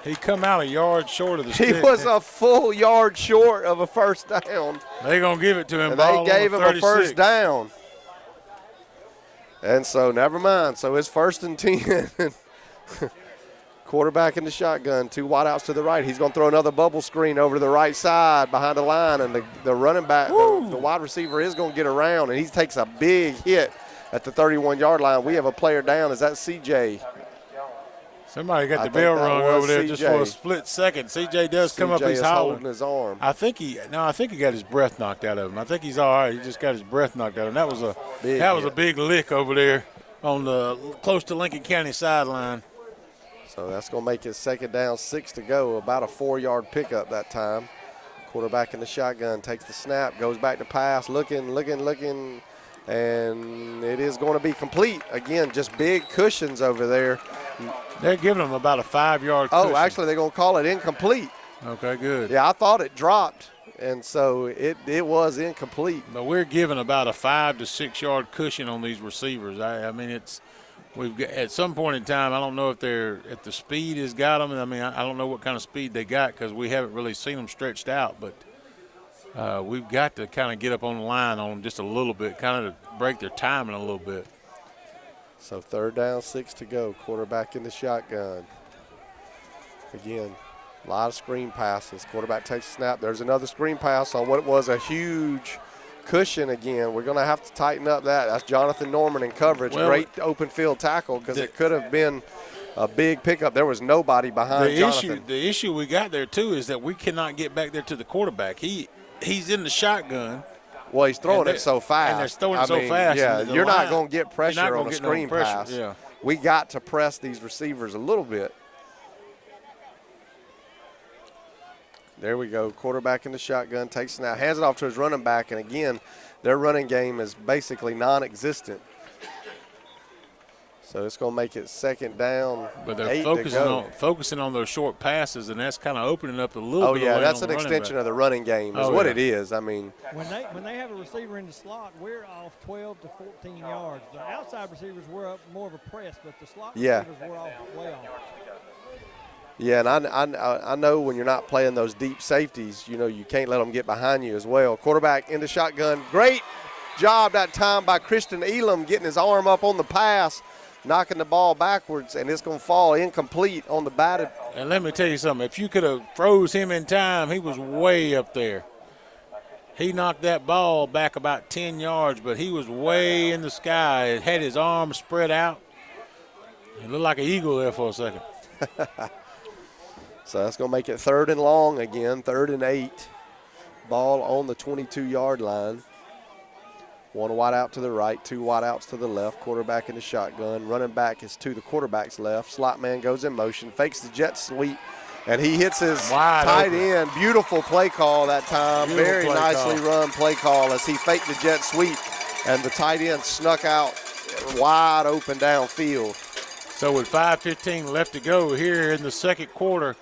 He come out a yard short of the He stick. was a full yard short of a first down. They're going to give it to him. And they ball gave on him a 36. first down. And so never mind. So it's 1st and 10. Quarterback in the shotgun, 2 wideouts to the right. He's going to throw another bubble screen over to the right side behind the line, and the running back, the wide receiver is going to get around, and he takes a big hit at the 31-yard line. We have a player down. Is that CJ? Somebody got the bell rung over there just for a split second. CJ does come up. He's holding his arm. I think he got his breath knocked out of him. I think he's all right. He just got his breath knocked out of him. That was a big lick over there on the close to Lincoln County sideline. So that's going to make it 2nd down, 6 to go. About a 4-yard pickup that time. Quarterback in the shotgun takes the snap, goes back to pass, looking, and it is going to be complete. Again, just big cushions over there. They're giving them about a 5-yard cushion. Oh, actually, they're going to call it incomplete. Okay, good. Yeah, I thought it dropped, and so it was incomplete. But we're giving about a 5 to 6 yard cushion on these receivers. I mean, we've got, at some point in time, I don't know if the speed has got them. I mean, I don't know what kind of speed they got because we haven't really seen them stretched out. But we've got to kind of get up on the line on them just a little bit, kind of to break their timing a little bit. So 3rd down, 6 to go. Quarterback in the shotgun. Again, a lot of screen passes. Quarterback takes a snap. There's another screen pass on what was a huge cushion again. We're going to have to tighten up that. That's Jonathan Norman in coverage. Great open field tackle because it could have been a big pickup. There was nobody behind Jonathan. The issue we got there, too, is that we cannot get back there to the quarterback. He's in the shotgun. Well, he's throwing it so fast. And they're throwing it so fast. Yeah, you're not going to get pressure on a screen pass. Yeah. We got to press these receivers a little bit. There we go. Quarterback in the shotgun, takes snap, hands it off to his running back, and again, their running game is basically non-existent. So it's going to make it 2nd down. But they're focusing on those short passes, and that's kind of opening up a little bit. Oh, yeah, that's an extension of the running game is what it is. I mean. When they have a receiver in the slot, we're off 12 to 14 yards. The outside receivers were up more of a press, but the slot receivers were off way off. Yeah, and I know when you're not playing those deep safeties, you can't let them get behind you as well. Quarterback in the shotgun. Great job that time by Christian Elam getting his arm up on the pass, knocking the ball backwards, and it's going to fall incomplete on the batted. And let me tell you something. If you could have froze him in time, he was way up there. He knocked that ball back about 10 yards, but he was way in the sky. It had his arms spread out. He looked like an eagle there for a second. So that's going to make it 3rd and long again, 3rd and 8. Ball on the 22-yard line. 1 wide out to the right, 2 wide outs to the left. Quarterback in the shotgun. Running back is to the quarterback's left. Slot man goes in motion, fakes the jet sweep, and he hits his tight end. Beautiful play call that time. Very nicely run play call as he faked the jet sweep, and the tight end snuck out wide open downfield. So with 5:15 left to go here in the second quarter,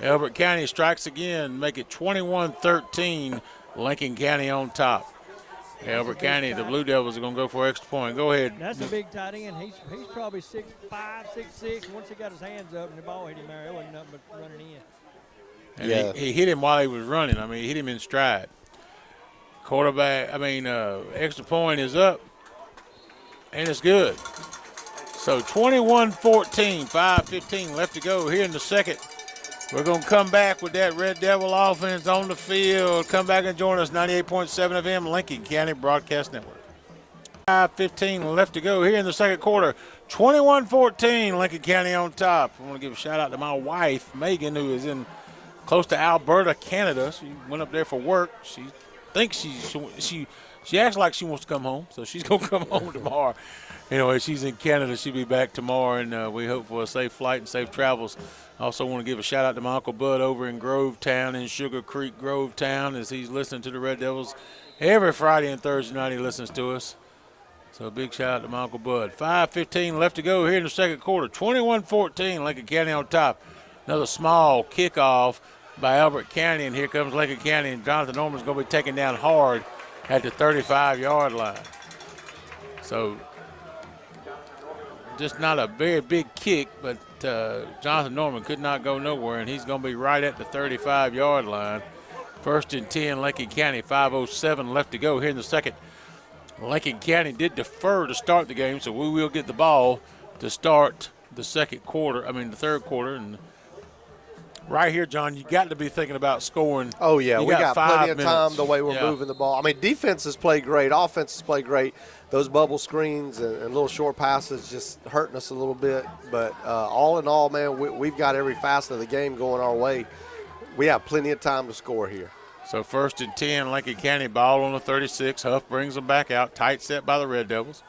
Elbert County strikes again, make it 21-13, Lincoln County on top. Elbert County, the Blue Devils are going to go for extra point. Go ahead. That's a big tight end. He's probably 6'5", 6'6". Once he got his hands up and the ball hit him there, it wasn't nothing but running in. And he hit him while he was running. I mean, he hit him in stride. Extra point is up, and it's good. So 21-14, 5:15 left to go here in the second. We're going to come back with that Red Devil offense on the field. Come back and join us, 98.7 FM, Lincoln County Broadcast Network. 5:15 left to go here in the second quarter. 21-14, Lincoln County on top. I want to give a shout-out to my wife, Megan, who is in close to Alberta, Canada. She went up there for work. She thinks she acts like she wants to come home, so she's going to come home tomorrow. Anyway, she's in Canada. She'll be back tomorrow, and we hope for a safe flight and safe travels. I also want to give a shout-out to my Uncle Bud over in Grovetown, in Sugar Creek, Grovetown, as he's listening to the Red Devils. Every Friday and Thursday night he listens to us. So a big shout-out to my Uncle Bud. 5:15 left to go here in the second quarter. 21-14, Lincoln County on top. Another small kickoff by Elbert County, and here comes Lincoln County, and Jonathan Norman's going to be taken down hard at the 35-yard line. So just not a very big kick, but Jonathan Norman could not go nowhere, and he's going to be right at the 35-yard line. 1st and 10, Lincoln County, 5:07 left to go here in the second. Lincoln County did defer to start the game, so we will get the ball to start the third quarter. And right here, John, you got to be thinking about scoring. Oh, yeah, we got plenty of time the way we're Yeah. moving the ball. I mean, defenses play great. Offenses play great. Those bubble screens and little short passes just hurting us a little bit. But all in all, man, we've got every facet of the game going our way. We have plenty of time to score here. So 1st and 10, Lincoln County, ball on the 36. Huff brings them back out. Tight set by the Red Devils.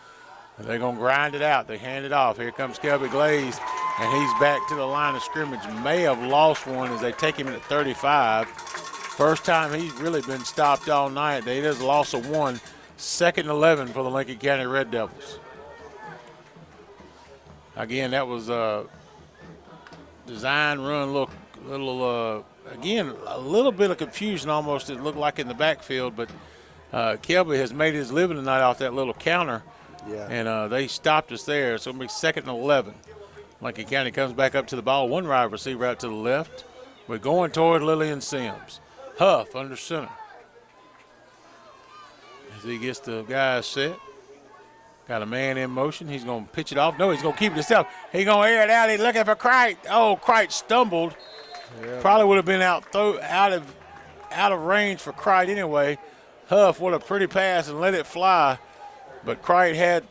And they're going to grind it out. They hand it off. Here comes Kelby Glaze, and he's back to the line of scrimmage. May have lost one as they take him at 35. First time he's really been stopped all night. They just lost a one. 2nd and 11 for the Lincoln County Red Devils. Again, that was a design run, again, a little bit of confusion almost, it looked like in the backfield, but Kelby has made his living tonight off that little counter, and they stopped us there. So it'll be 2nd and 11. Lincoln County comes back up to the ball. One wide receiver out to the left. We're going toward Lillian Sims. Huff under center. As he gets the guys set. Got a man in motion. He's going to pitch it off. No, he's going to keep it himself. He's going to air it out. He's looking for Crite. Oh, Crite stumbled. Yeah. Probably would have been out of range for Crite anyway. Huff, what a pretty pass, and let it fly. But Crite had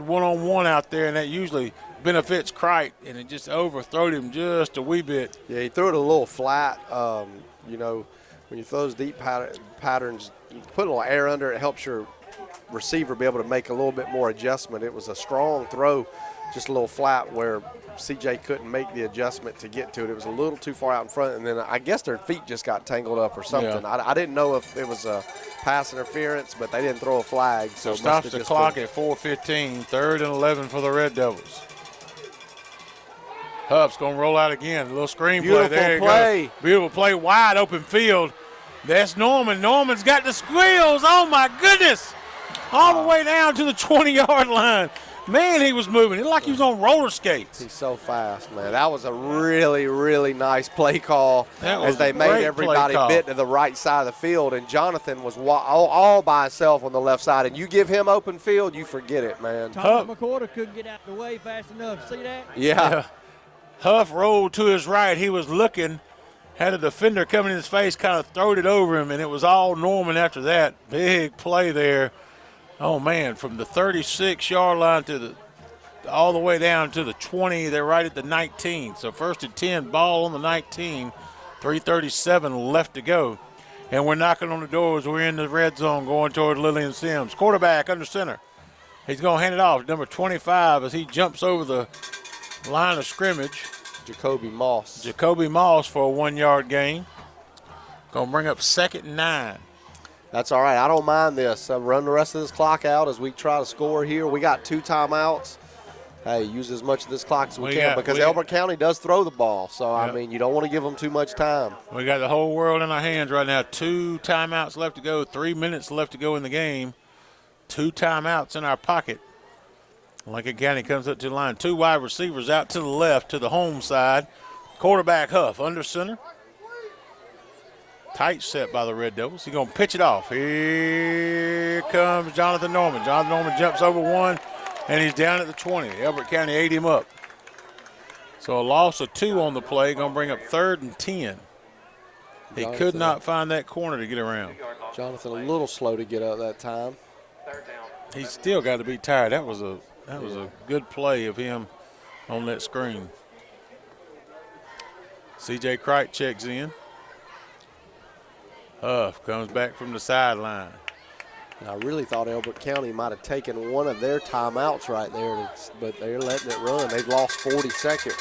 one-on-one out there, and that usually benefits Crite, and it just overthrowed him just a wee bit. Yeah, he threw it a little flat. When you throw those deep patterns, you put a little air under it, helps your receiver be able to make a little bit more adjustment. It was a strong throw, just a little flat where CJ couldn't make the adjustment to get to it. It was a little too far out in front, and then I guess their feet just got tangled up or something. Yeah. I didn't know if it was a pass interference, but they didn't throw a flag. So stops the clock at 4:15, 3rd and 11 for the Red Devils. Huff's going to roll out again. A little screen play. There you go. Beautiful play, wide open field. That's Norman. Norman's got the squeals. Oh, my goodness. All the way down to the 20-yard line. Man, he was moving. It looked like he was on roller skates. He's so fast, man. That was a really, really nice play call as they made everybody bit to the right side of the field. And Jonathan was all by himself on the left side. And you give him open field, you forget it, man. Thomas McCorder couldn't get out the way fast enough. See that? Yeah. Huff rolled to his right. He was looking, had a defender coming in his face, kind of throwed it over him, and it was all Norman after that. Big play there. Oh, man, from the 36-yard line to the all the way down to the 20. They're right at the 19. So 1st and 10, ball on the 19. 3:37 left to go. And we're knocking on the doors. We're in the red zone going toward Lillian Sims. Quarterback under center. He's going to hand it off. Number 25 as he jumps over the line of scrimmage. Jacoby Moss. Jacoby Moss for a 1-yard gain. Going to bring up 2nd and 9. That's all right. I don't mind this. Run the rest of this clock out as we try to score here. We got 2 timeouts. Hey, use as much of this clock as we can because Elbert County does throw the ball. So, I mean, you don't want to give them too much time. We got the whole world in our hands right now. 2 timeouts left to go. 3 minutes left to go in the game. 2 timeouts in our pocket. Lincoln County comes up to the line. 2 wide receivers out to the left to the home side. Quarterback Huff under center. Tight set by the Red Devils. He's going to pitch it off. Here comes Jonathan Norman. Jonathan Norman jumps over one, and he's down at the 20. Elbert County ate him up. So a loss of 2 on the play. Going to bring up 3rd and 10. He could not find that corner to get around. Jonathan a little slow to get up that time. He's still got to be tired. That was a good play of him on that screen. C.J. Cricht checks in. Huff comes back from the sideline. And I really thought Elbert County might have taken one of their timeouts right there, but they're letting it run. They've lost 40 seconds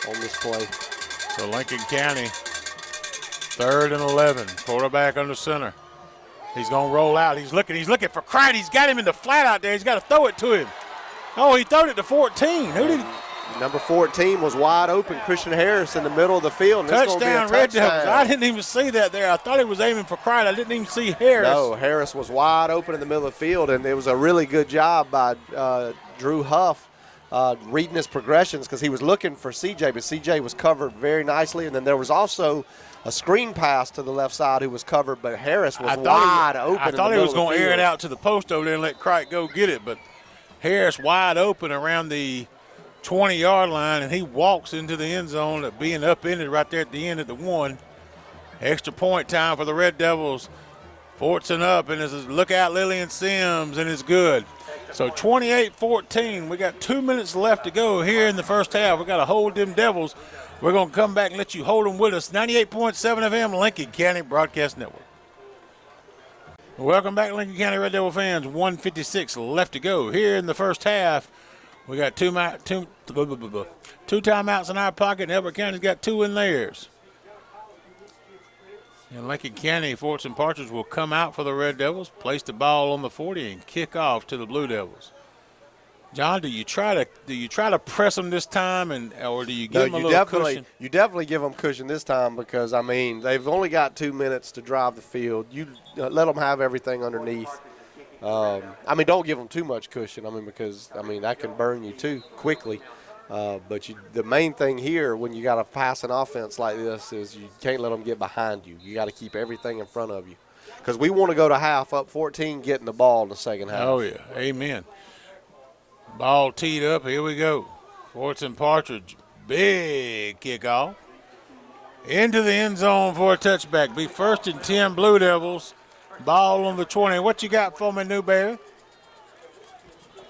on this play. So Lincoln County, 3rd and 11. Quarterback under center. He's going to roll out. He's looking for Cricht. He's got him in the flat out there. He's got to throw it to him. Oh, he threw it to 14. Who did he? Number 14 was wide open. Christian Harris in the middle of the field. Touchdown, Red Devils. I didn't even see that there. I thought he was aiming for Cricht. I didn't even see Harris. No, Harris was wide open in the middle of the field, and it was a really good job by Drew Huff reading his progressions because he was looking for C.J., but C.J. was covered very nicely. And then there was also a screen pass to the left side who was covered, but Harris was wide open. I thought he was going to air it out to the post over there and let Cricht go get it, but Harris wide open around the 20-yard line, and he walks into the end zone, being upended right there at the end of the 1. Extra point time for the Red Devils. Fortson up, and it's look out Lillian Sims, and it's good. So 28-14. We got 2 minutes left to go here in the first half. We got to hold them Devils. We're going to come back and let you hold them with us. 98.7 FM, Lincoln County Broadcast Network. Welcome back, Lincoln County Red Devil fans. 1:56 left to go here in the first half. We got two timeouts in our pocket, and Elbert County's got 2 in theirs. And Lincoln County, Forts and Partridge will come out for the Red Devils, place the ball on the 40, and kick off to the Blue Devils. John, do you try to press them this time, or do you give them a little cushion? You definitely give them cushion this time because, I mean, they've only got 2 minutes to drive the field. You let them have everything underneath. I mean, don't give them too much cushion. I mean, because, I mean, that can burn you too quickly. But the main thing here when you got a passing offense like this is you can't let them get behind you. You got to keep everything in front of you. Because we want to go to half up 14, getting the ball in the second half. Oh, yeah. Amen. Ball teed up. Here we go. Forts and Partridge. Big kickoff. Into the end zone for a touchback. Be 1st and 10 Blue Devils. Ball on the 20. What you got for me, Newberry?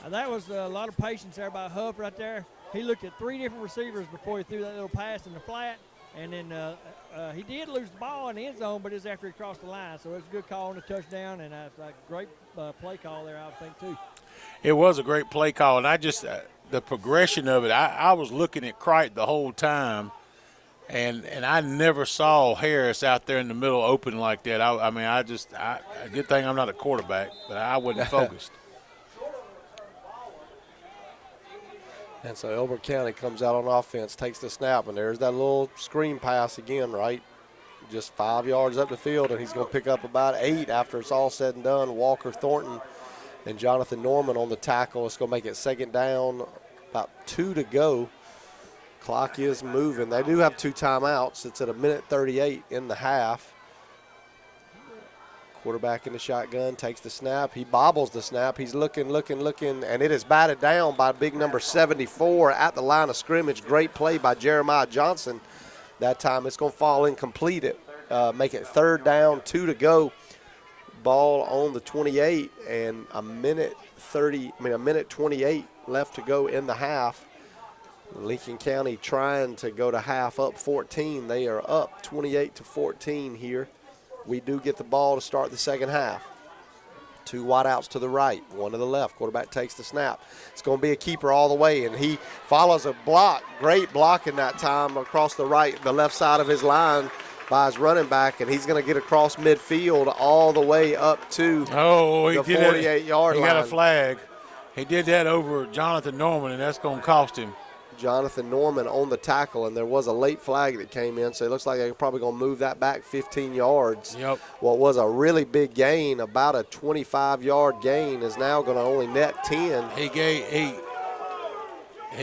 That was a lot of patience there by Huff right there. He looked at 3 different receivers before he threw that little pass in the flat. And then he did lose the ball in the end zone, but it's after he crossed the line. So it's a good call on the touchdown, and it's a great play call there, I would think, too. It was a great play call, and I just the progression of it, I was looking at Cricht the whole time, and I never saw Harris out there in the middle open like that. I mean, good thing I'm not a quarterback, but I wasn't focused. And so Elbert County comes out on offense, takes the snap, and there's that little screen pass again, right? Just 5 yards up the field, and he's going to pick up about 8 after it's all said and done. Walker Thornton and Jonathan Norman on the tackle. It's going to make it 2nd down, about 2 to go. Clock is moving. They do have 2 timeouts. It's at 1:38 in the half. Quarterback in the shotgun, takes the snap. He bobbles the snap. He's looking, and it is batted down by big number 74 at the line of scrimmage. Great play by Jeremiah Johnson. That time it's going to fall incomplete. Make it 3rd down, 2 to go. Ball on the 28, and a minute 28 left to go in the half. Lincoln County trying to go to half up 14. They are up 28-14 here. We do get the ball to start the second half. 2 wideouts to the right, 1 to the left. Quarterback takes the snap. It's going to be a keeper all the way, and he follows a block. Great blocking that time across the left side of his line by his running back, and he's going to get across midfield all the way up to the 48-yard line. He got a flag. He did that over Jonathan Norman, and that's going to cost him. Jonathan Norman on the tackle, and there was a late flag that came in, so it looks like they're probably going to move that back 15 yards. Yep. What was a really big gain, about a 25-yard gain, is now going to only net 10. He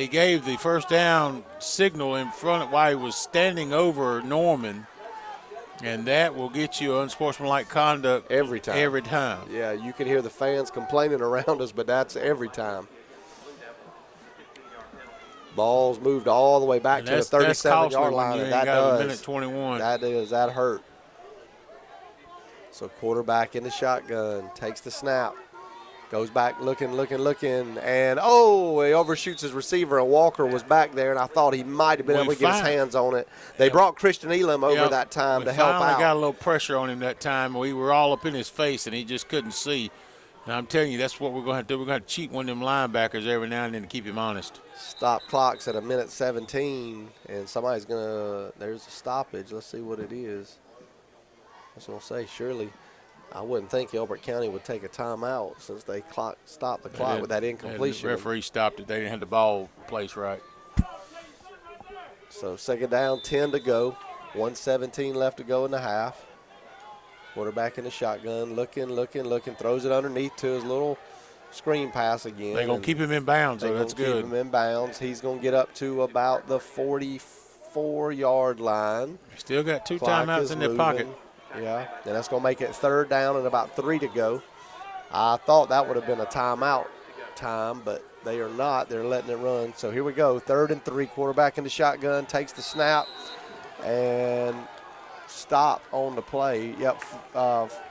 gave the first down signal in front while he was standing over Norman, and that will get you unsportsmanlike conduct every time. Every time. Yeah, you can hear the fans complaining around us, but that's every time. Ball's moved all the way back to the 37-yard line, and that does. Minute 21. That hurt. So quarterback in the shotgun, takes the snap, goes back looking, and he overshoots his receiver, and Walker was back there, and I thought he might have been able to get his hands on it. They brought Christian Elam over that time to help out. We finally got a little pressure on him that time. We were all up in his face, and he just couldn't see. And I'm telling you, that's what we're going to do. We're going to cheat one of them linebackers every now and then to keep him honest. Stop clock's at 1:17, and somebody's going to – there's a stoppage. Let's see what it is. I was going to say, surely I wouldn't think Elbert County would take a timeout since they stopped the clock with that incompletion. The referee stopped it. They didn't have the ball placed right. So second down, 10 to go. 1:17 left to go in the half. Quarterback in the shotgun, looking, throws it underneath to his little screen pass again. They're going to keep him in bounds, so that's good. Keep him in bounds. He's going to get up to about the 44-yard line. Still got 2 timeouts in their pocket. Yeah, and that's going to make it third down and about 3 to go. I thought that would have been a timeout time, but they are not. They're letting it run. So here we go, 3rd and 3. Quarterback in the shotgun, takes the snap, and stop on the play. Yep,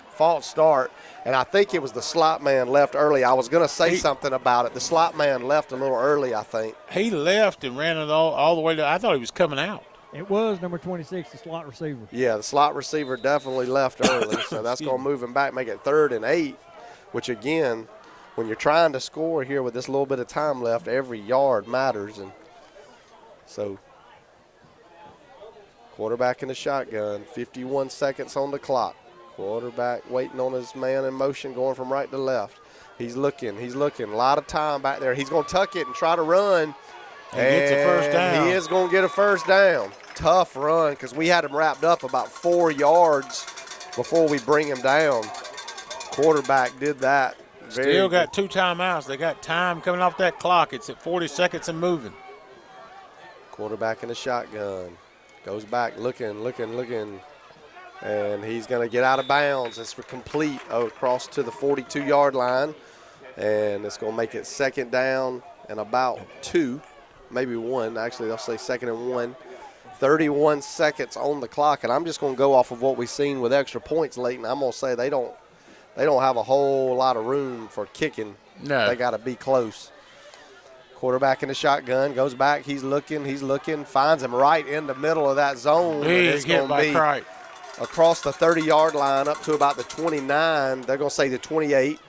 false start. And I think it was the slot man left early. I was going to say something about it. The slot man left a little early, I think. He left and ran it all the way to – I thought he was coming out. It was number 26, the slot receiver. Yeah, the slot receiver definitely left early, so that's going to move him back, make it 3rd and 8, which, again, when you're trying to score here with this little bit of time left, every yard matters. And so – quarterback in the shotgun, 51 seconds on the clock. Quarterback waiting on his man in motion, going from right to left. He's looking. A lot of time back there. He's going to tuck it and try to run. He gets a first down. He is going to get a first down. Tough run because we had him wrapped up about 4 yards before we bring him down. Quarterback did that. Still got 2 timeouts. They got time coming off that clock. It's at 40 seconds and moving. Quarterback in the shotgun. Goes back, looking, and he's going to get out of bounds. It's complete across to the 42-yard line, and it's going to make it 2nd down and about 2, maybe 1. Actually, they'll say 2nd and 1. 31 seconds on the clock, and I'm just going to go off of what we've seen with extra points late, and I'm going to say they don't have a whole lot of room for kicking. No. They got to be close. Quarterback in the shotgun, goes back, he's looking, finds him right in the middle of that zone. It's going to be across the 30-yard line up to about the 29. They're going to say the 28.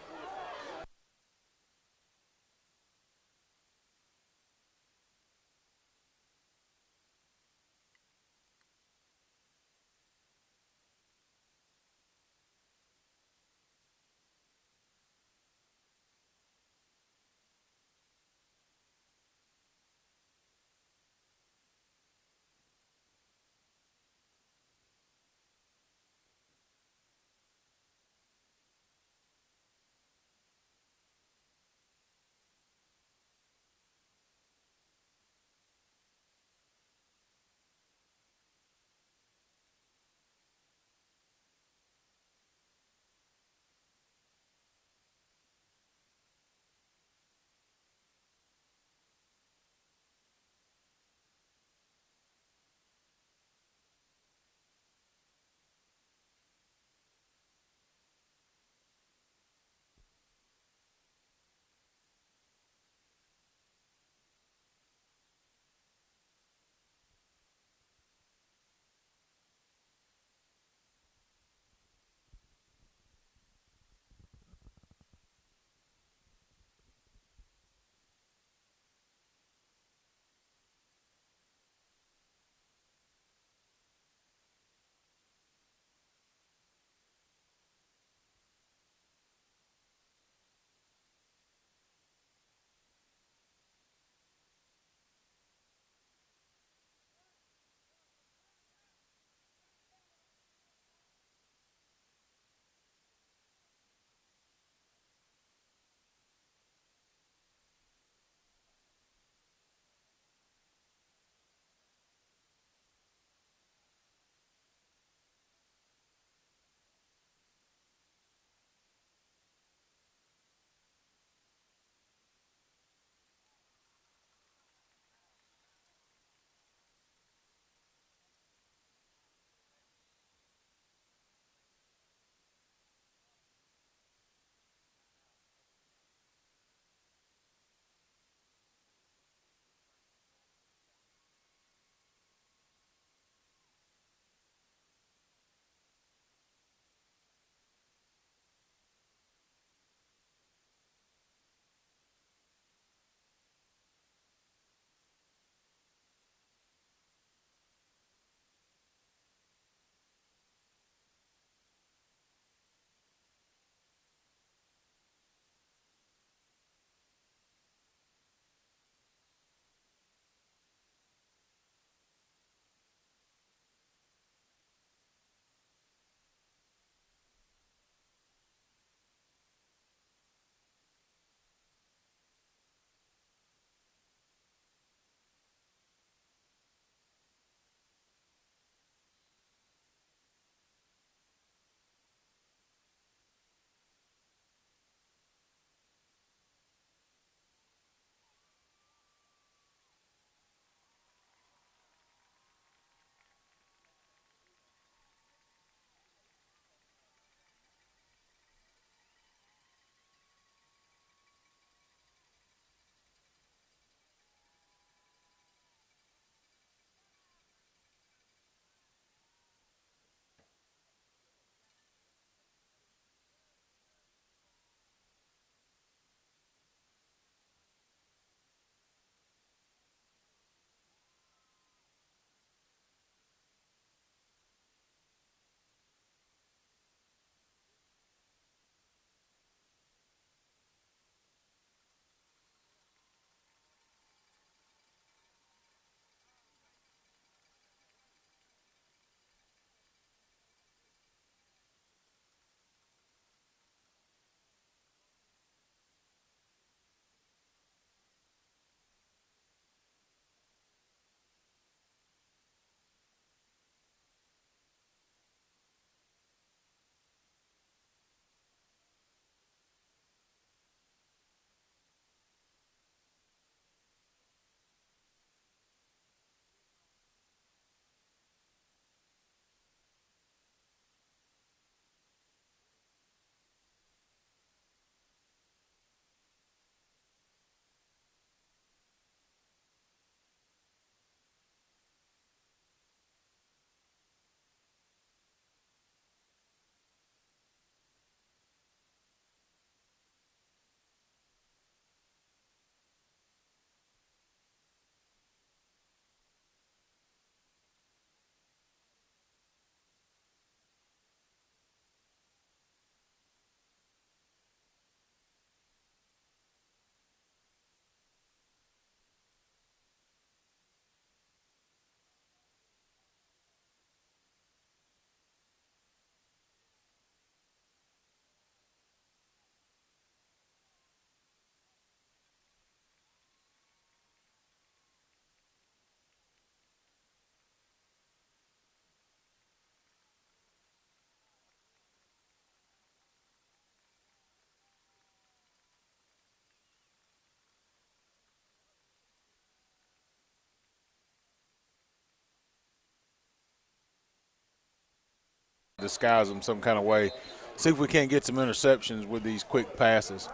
disguise them some kind of way. See if we can't get some interceptions with these quick passes.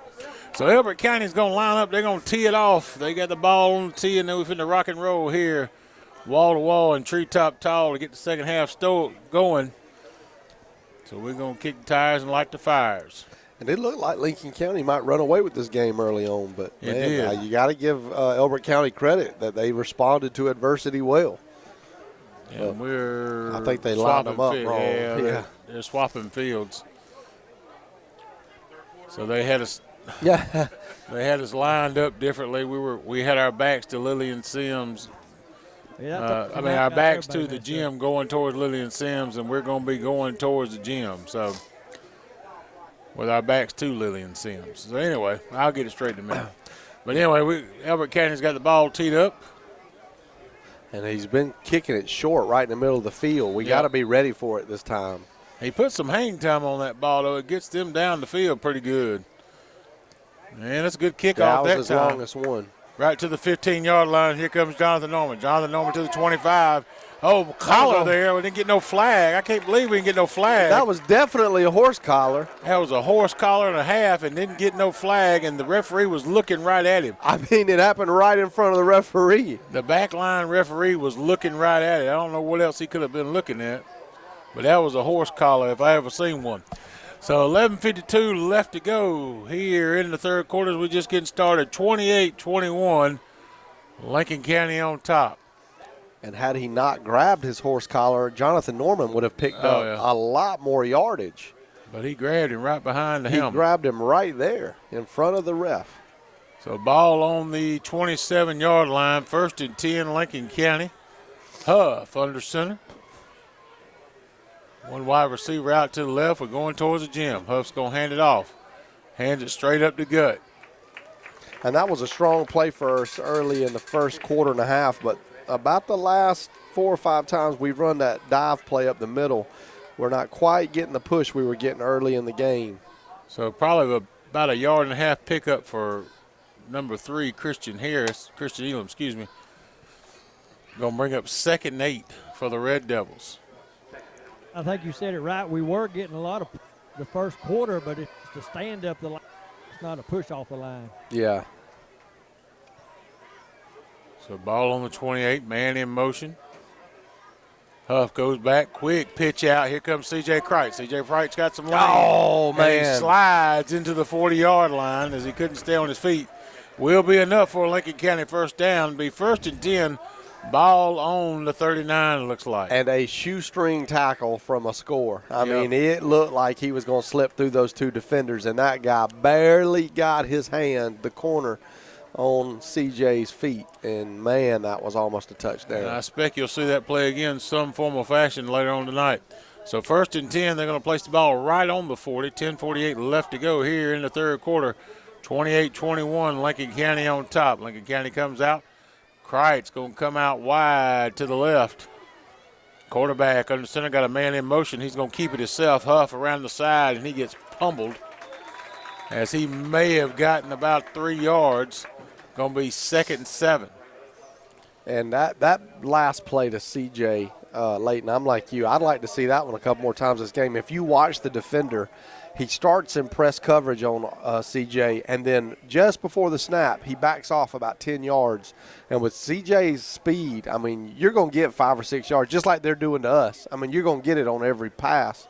So Elbert County's going to line up. They're going to tee it off. They got the ball on the tee, and then we're finna rock and roll here, wall to wall and treetop tall to get the second half going. So we're going to kick the tires and light the fires. And it looked like Lincoln County might run away with this game early on, but It man, did. You got to give Elbert County credit that they responded to adversity well. And I think they lined them up wrong. Yeah, they're swapping fields. So they had us. Yeah. They had us lined up differently. We had our backs to Lillian Sims. Our backs to the gym going towards Lillian Sims, and we're going to be going towards the gym. So with our backs to Lillian Sims. So anyway, I'll get it straight in a minute. But anyway, Elbert County's got the ball teed up. And he's been kicking it short right in the middle of the field. We got to be ready for it this time. He put some hang time on that ball, though. It gets them down the field pretty good. Man, that's a good kickoff That was that his time. longest one. Right to the 15-yard line. Here comes Jonathan Norman. Jonathan Norman to the 25. Oh, collar there. We didn't get no flag. I can't believe we didn't get no flag. That was definitely a horse collar. That was a horse collar and a half and didn't get no flag, and the referee was looking right at him. I mean, it happened right in front of the referee. The backline referee was looking right at it. I don't know what else he could have been looking at, but that was a horse collar if I ever seen one. So 11:52 left to go here in the third quarter. We're just getting started. 28-21, Lincoln County on top. And had he not grabbed his horse collar, Jonathan Norman would have picked up a lot more yardage. But he grabbed him right behind the helmet. He grabbed him right there in front of the ref. So ball on the 27-yard line. 1st and 10, Lincoln County. Huff under center. One wide receiver out to the left. We're going towards the gym. Huff's going to hand it off. Hands it straight up the gut. And that was a strong play for us early in the first quarter and a half, but about the last 4 or 5 times we've run that dive play up the middle, we're not quite getting the push we were getting early in the game. So probably about a yard and a half pickup for number 3, Christian Elam, Going to bring up 2nd and 8 for the Red Devils. I think you said it right. We were getting a lot of the first quarter, but it's to stand up the line. It's not a push off the line. Yeah. So ball on the 28, man in motion. Huff goes back, quick pitch out. Here comes C.J. Kreitz. C.J. Kreitz got some lane. Oh, And man. he slides into the 40-yard line as he couldn't stay on his feet. Will be enough for Lincoln County first down. Be 1st and 10. Ball on the 39, it looks like. And a shoestring tackle from a score. I mean, it looked like he was going to slip through those 2 defenders, and that guy barely got his hand, the corner, on CJ's feet. And, man, that was almost a touchdown. And I expect you'll see that play again in some form or fashion later on tonight. So 1st and 10, they're going to place the ball right on the 40. 10:48 left to go here in the third quarter. 28-21, Lincoln County on top. Lincoln County comes out. Kreitz going to come out wide to the left. Quarterback under center, got a man in motion. He's going to keep it himself. Huff around the side, and he gets pummeled as he may have gotten about 3 yards. Going to be 2nd and 7. And that last play to C.J. Layton, I'm like you. I'd like to see that one a couple more times this game. If you watch the defender, he starts in press coverage on C.J., and then just before the snap, he backs off about 10 yards. And with C.J.'s speed, I mean, you're going to get 5 or 6 yards, just like they're doing to us. I mean, you're going to get it on every pass.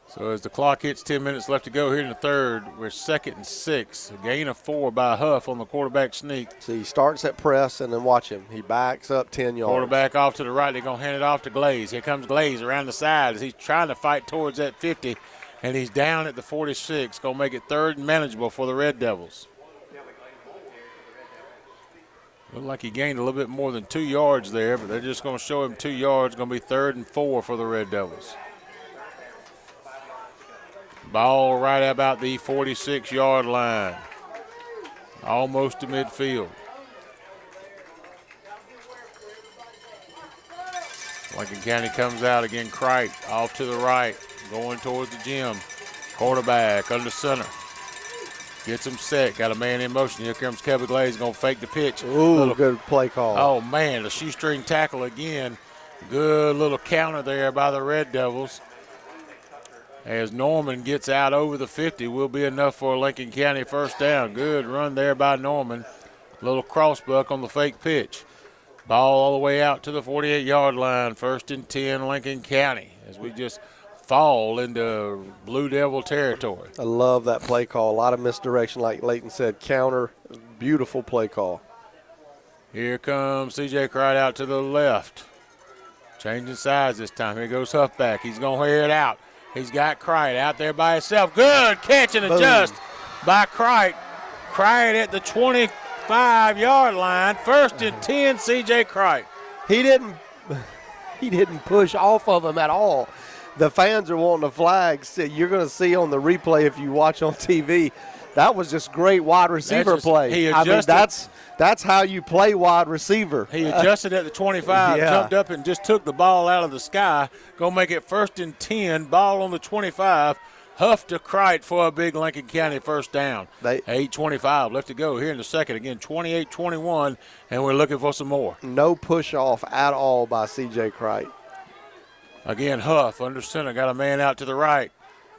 So as the clock hits 10 minutes left to go here in the third, we're 2nd and 6. A gain of 4 by Huff on the quarterback sneak. So he starts at press, and then watch him. He backs up 10 yards. Quarterback off to the right. They're going to hand it off to Glaze. Here comes Glaze around the side as he's trying to fight towards that 50. And he's down at the 46. Going to make it 3rd and manageable for the Red Devils. Looked like he gained a little bit more than 2 yards there, but they're just going to show him 2 yards. Going to be 3rd and 4 for the Red Devils. Ball right about the 46-yard line. Almost to midfield. Lincoln County comes out again. Kright off to the right. Going towards the gym. Quarterback under center. Gets him set. Got a man in motion. Here comes Kevin Glaze. Going to fake the pitch. Ooh, good play call. Oh, man, the shoestring tackle again. Good little counter there by the Red Devils. as Norman gets out over the 50. Will be enough for a Lincoln County first down. Good run there by Norman. Little crossbuck on the fake pitch. Ball all the way out to the 48-yard line. 1st and 10, Lincoln County, as we just fall into Blue Devil territory. I love that play call. A lot of misdirection, like Leighton said. Counter, beautiful play call. Here comes C.J. Cright out to the left. Changing sides this time. Here goes Huffback. He's going to wear it out. He's got Cright out there by himself. Good catch and adjust by Cright. Cright at the 25-yard line. 1st and 10, C.J. Cright. He didn't push off of him at all. The fans are wanting a flag. You're going to see on the replay if you watch on TV. That was just great wide receiver play. He adjusted. I mean, that's how you play wide receiver. He adjusted at the 25, jumped up and just took the ball out of the sky. Going to make it 1st and 10, ball on the 25. Huff to Cright for a big Lincoln County first down. 8:25 left to go here in the second. Again, 28-21, and we're looking for some more. No push off at all by C.J. Cright. Again, Huff under center, got a man out to the right.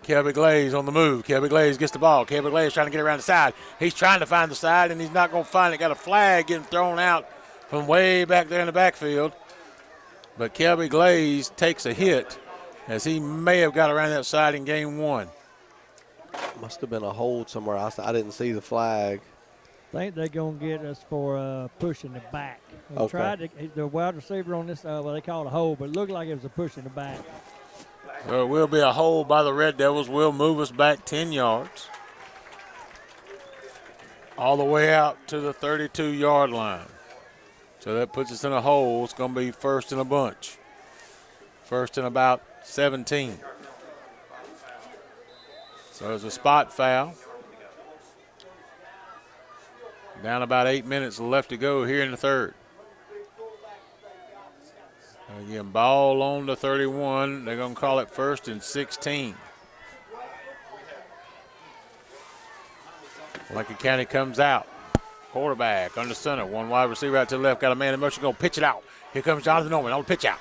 Kelby Glaze on the move. Kelby Glaze gets the ball. Kelby Glaze trying to get around the side. He's trying to find the side, and he's not going to find it. Got a flag getting thrown out from way back there in the backfield. But Kelby Glaze takes a hit as he may have got around that side in game one. Must have been a hold somewhere else. I didn't see the flag. I think they're going to get us for pushing the back. They tried the wide receiver on this, they call it a hold, but it looked like it was a push in the back. There will be a hold by the Red Devils. Will move us back 10 yards. All the way out to the 32-yard line. So that puts us in a hole. It's going to be 1st and a bunch. 1st and about 17. So there's a spot foul. Down about 8 minutes left to go here in the third. Again, ball on the 31. They're going to call it 1st and 16. Lincoln County comes out. Quarterback under center. One wide receiver out to the left. Got a man in motion. Going to pitch it out. Here comes Jonathan Norman on the pitch out.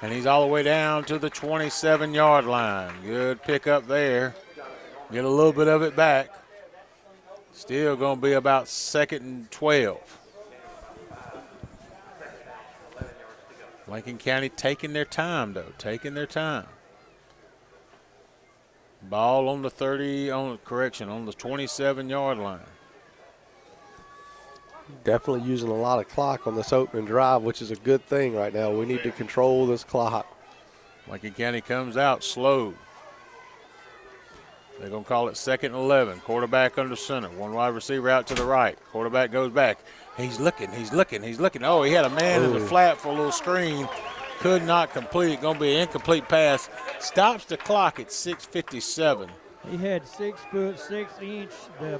And he's all the way down to the 27-yard line. Good pickup there. Get a little bit of it back. Still going to be about 2nd and 12. Lincoln County taking their time, though, taking their time. Ball on the 27-yard line. Definitely using a lot of clock on this opening drive, which is a good thing right now. We need to control this clock. Lincoln County comes out slow. They're going to call it 2nd and 11. Quarterback under center. One wide receiver out to the right. Quarterback goes back. He's looking. Oh, he had a man in the flat for a little screen. Could not complete it. Going to be an incomplete pass. Stops the clock at 6:57. He had 6 foot 6 inch. The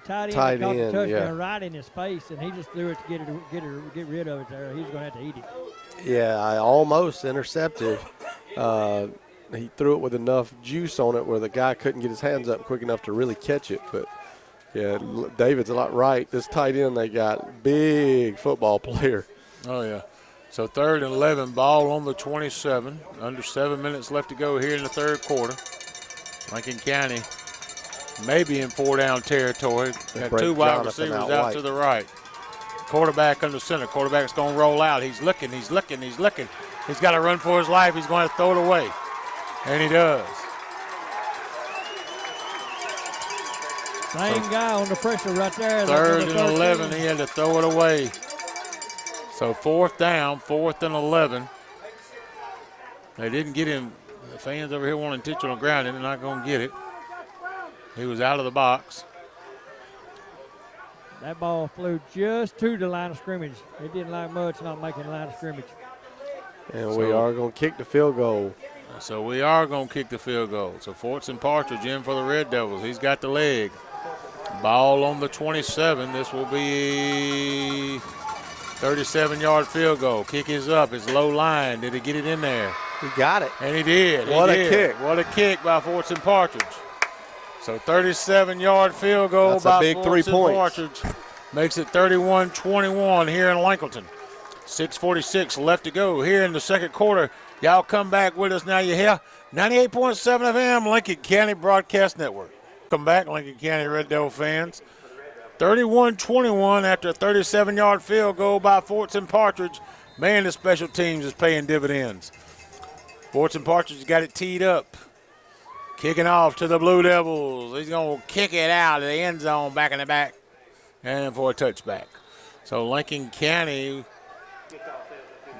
tight end Tight caught the end, touchdown right in his face, and he just threw it to get rid of it there. He's going to have to eat it. Yeah, I almost intercepted. He threw it with enough juice on it where the guy couldn't get his hands up quick enough to really catch it. But, yeah, David's a lot right. This tight end they got, big football player. Oh, yeah. So 3rd and 11, ball on the 27. Under 7 minutes left to go here in the third quarter. Lincoln County maybe in 4-down territory. Got 2 wide receivers out to the right. Quarterback under center. Quarterback's going to roll out. He's looking. He's got to run for his life. He's going to throw it away. And he does. Same guy on the pressure right there. 3rd and 11, he had to throw it away. So 4th down, 4th and 11. They didn't get him. The fans over here want intentional grounding. They're not going to get it. He was out of the box. That ball flew just to the line of scrimmage. It didn't like much not making the line of scrimmage. And we are going to kick the field goal. So we are going to kick the field goal. So Fortson Partridge in for the Red Devils. He's got the leg. Ball on the 27. This will be 37-yard field goal. Kick is up. It's low line. Did he get it in there? He got it. And he did. What a kick. What a kick by Fortson Partridge. So 37-yard field goal That's by a big 3 Fortson points. Partridge. Makes it 31-21 here in Lincoln. 6:46 left to go here in the second quarter. Y'all come back with us now. You hear 98.7 FM, Lincoln County Broadcast Network. Come back, Lincoln County Red Devil fans. 31-21 after a 37-yard field goal by Fortson Partridge. Man, the special teams is paying dividends. Fortson Partridge got it teed up. Kicking off to the Blue Devils. He's going to kick it out of the end zone, back in the back, and for a touchback. So Lincoln County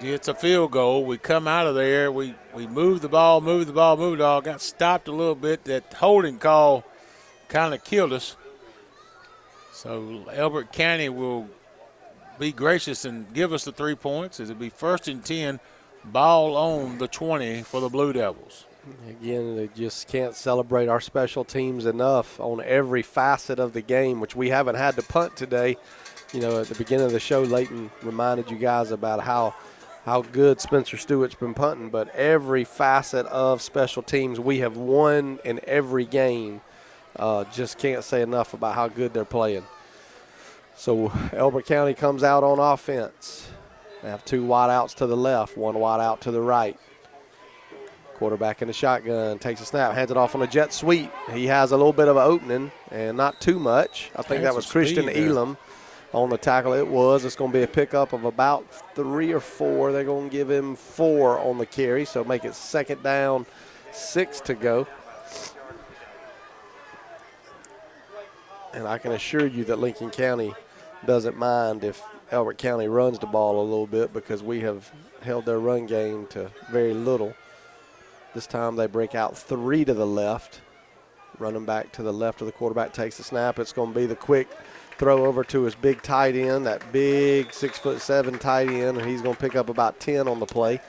gets a field goal. We come out of there. We move the ball. Got stopped a little bit. That holding call kind of killed us. So Elbert County will be gracious and give us the 3 points. It'll be 1st and 10, ball on the 20 for the Blue Devils. Again, they just can't celebrate our special teams enough on every facet of the game, which we haven't had to punt today. You know, at the beginning of the show, Leighton reminded you guys about how good Spencer Stewart's been punting, but every facet of special teams we have won in every game. Just can't say enough about how good they're playing. So Elbert County comes out on offense. They have 2 wideouts to the left, 1 wideout to the right. Quarterback in the shotgun, takes a snap, hands it off on a jet sweep. He has a little bit of an opening and not too much. I think that was Christian Elam on the tackle. It was. It's going to be a pickup of about 3 or 4. They're going to give him 4 on the carry, so make it 2nd down, 6 to go. And I can assure you that Lincoln County doesn't mind if Elbert County runs the ball a little bit, because we have held their run game to very little. This time they break out 3 to the left. Running back to the left of the quarterback takes the snap. It's going to be the quick throw over to his big tight end, that big 6'7" tight end, and he's going to pick up about 10 on the play.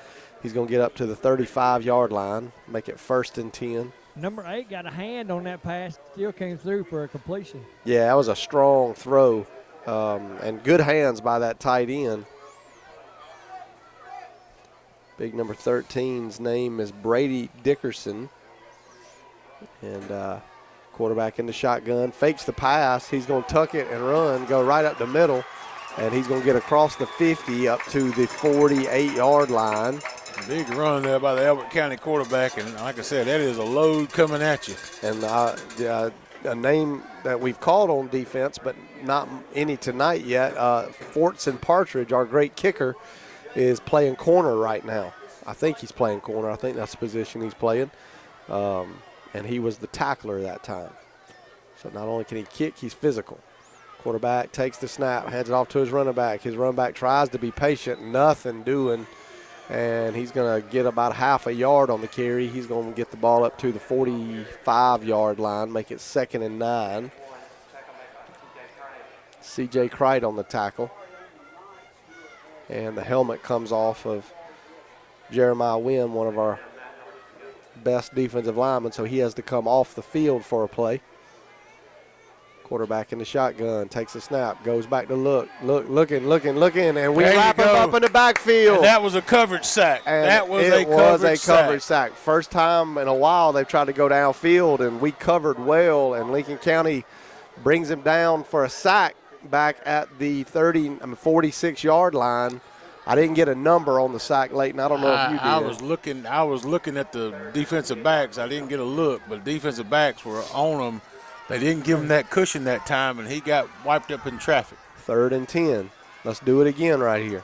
He's going to get up to the 35-yard line, make it 1st and 10. Number 8 got a hand on that pass, still came through for a completion. Yeah, that was a strong throw, and good hands by that tight end. Big number 13's name is Brady Dickerson. And quarterback in the shotgun, fakes the pass. He's going to tuck it and run, go right up the middle, and he's going to get across the 50 up to the 48-yard line. Big run there by the Elbert County quarterback, and like I said, that is a load coming at you. And a name that we've called on defense, but not any tonight yet, Fortson Partridge, our great kicker, is playing corner right now. I think he's playing corner. I think that's the position he's playing. And he was the tackler that time. So not only can he kick, he's physical. Quarterback takes the snap, hands it off to his running back. His running back tries to be patient, nothing doing. And he's going to get about half a yard on the carry. He's going to get the ball up to the 45-yard line, make it 2nd and 9. C.J. Cright on the tackle. And the helmet comes off of Jeremiah Wynn, one of our best defensive linemen, so he has to come off the field for a play. Quarterback in the shotgun, takes a snap, goes back to looking, and we wrap him up in the backfield. And that was a coverage sack. And that was a coverage sack. First time in a while they've tried to go downfield, and we covered well, and Lincoln County brings him down for a sack back at the 46-yard line. I didn't get a number on the sack, Leighton. I don't know if you did. I was looking at the defensive backs. I didn't get a look, but defensive backs were on him. They didn't give him that cushion that time, and he got wiped up in traffic. 3rd and 10. Let's do it again right here.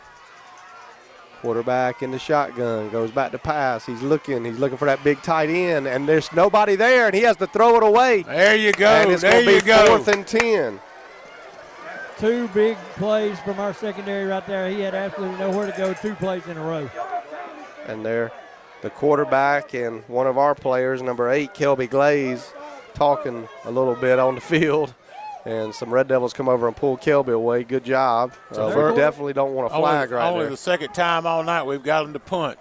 Quarterback in the shotgun, goes back to pass. He's looking for that big tight end, and there's nobody there, and he has to throw it away. There you go. And it's going to be 4th and 10. 2 big plays from our secondary right there. He had absolutely nowhere to go, 2 plays in a row. And there, the quarterback and one of our players, number 8, Kelby Glaze, talking a little bit on the field. And some Red Devils come over and pull Kelby away. Good job. We definitely don't want a flag right there. Only the 2nd time all night we've got him to punt.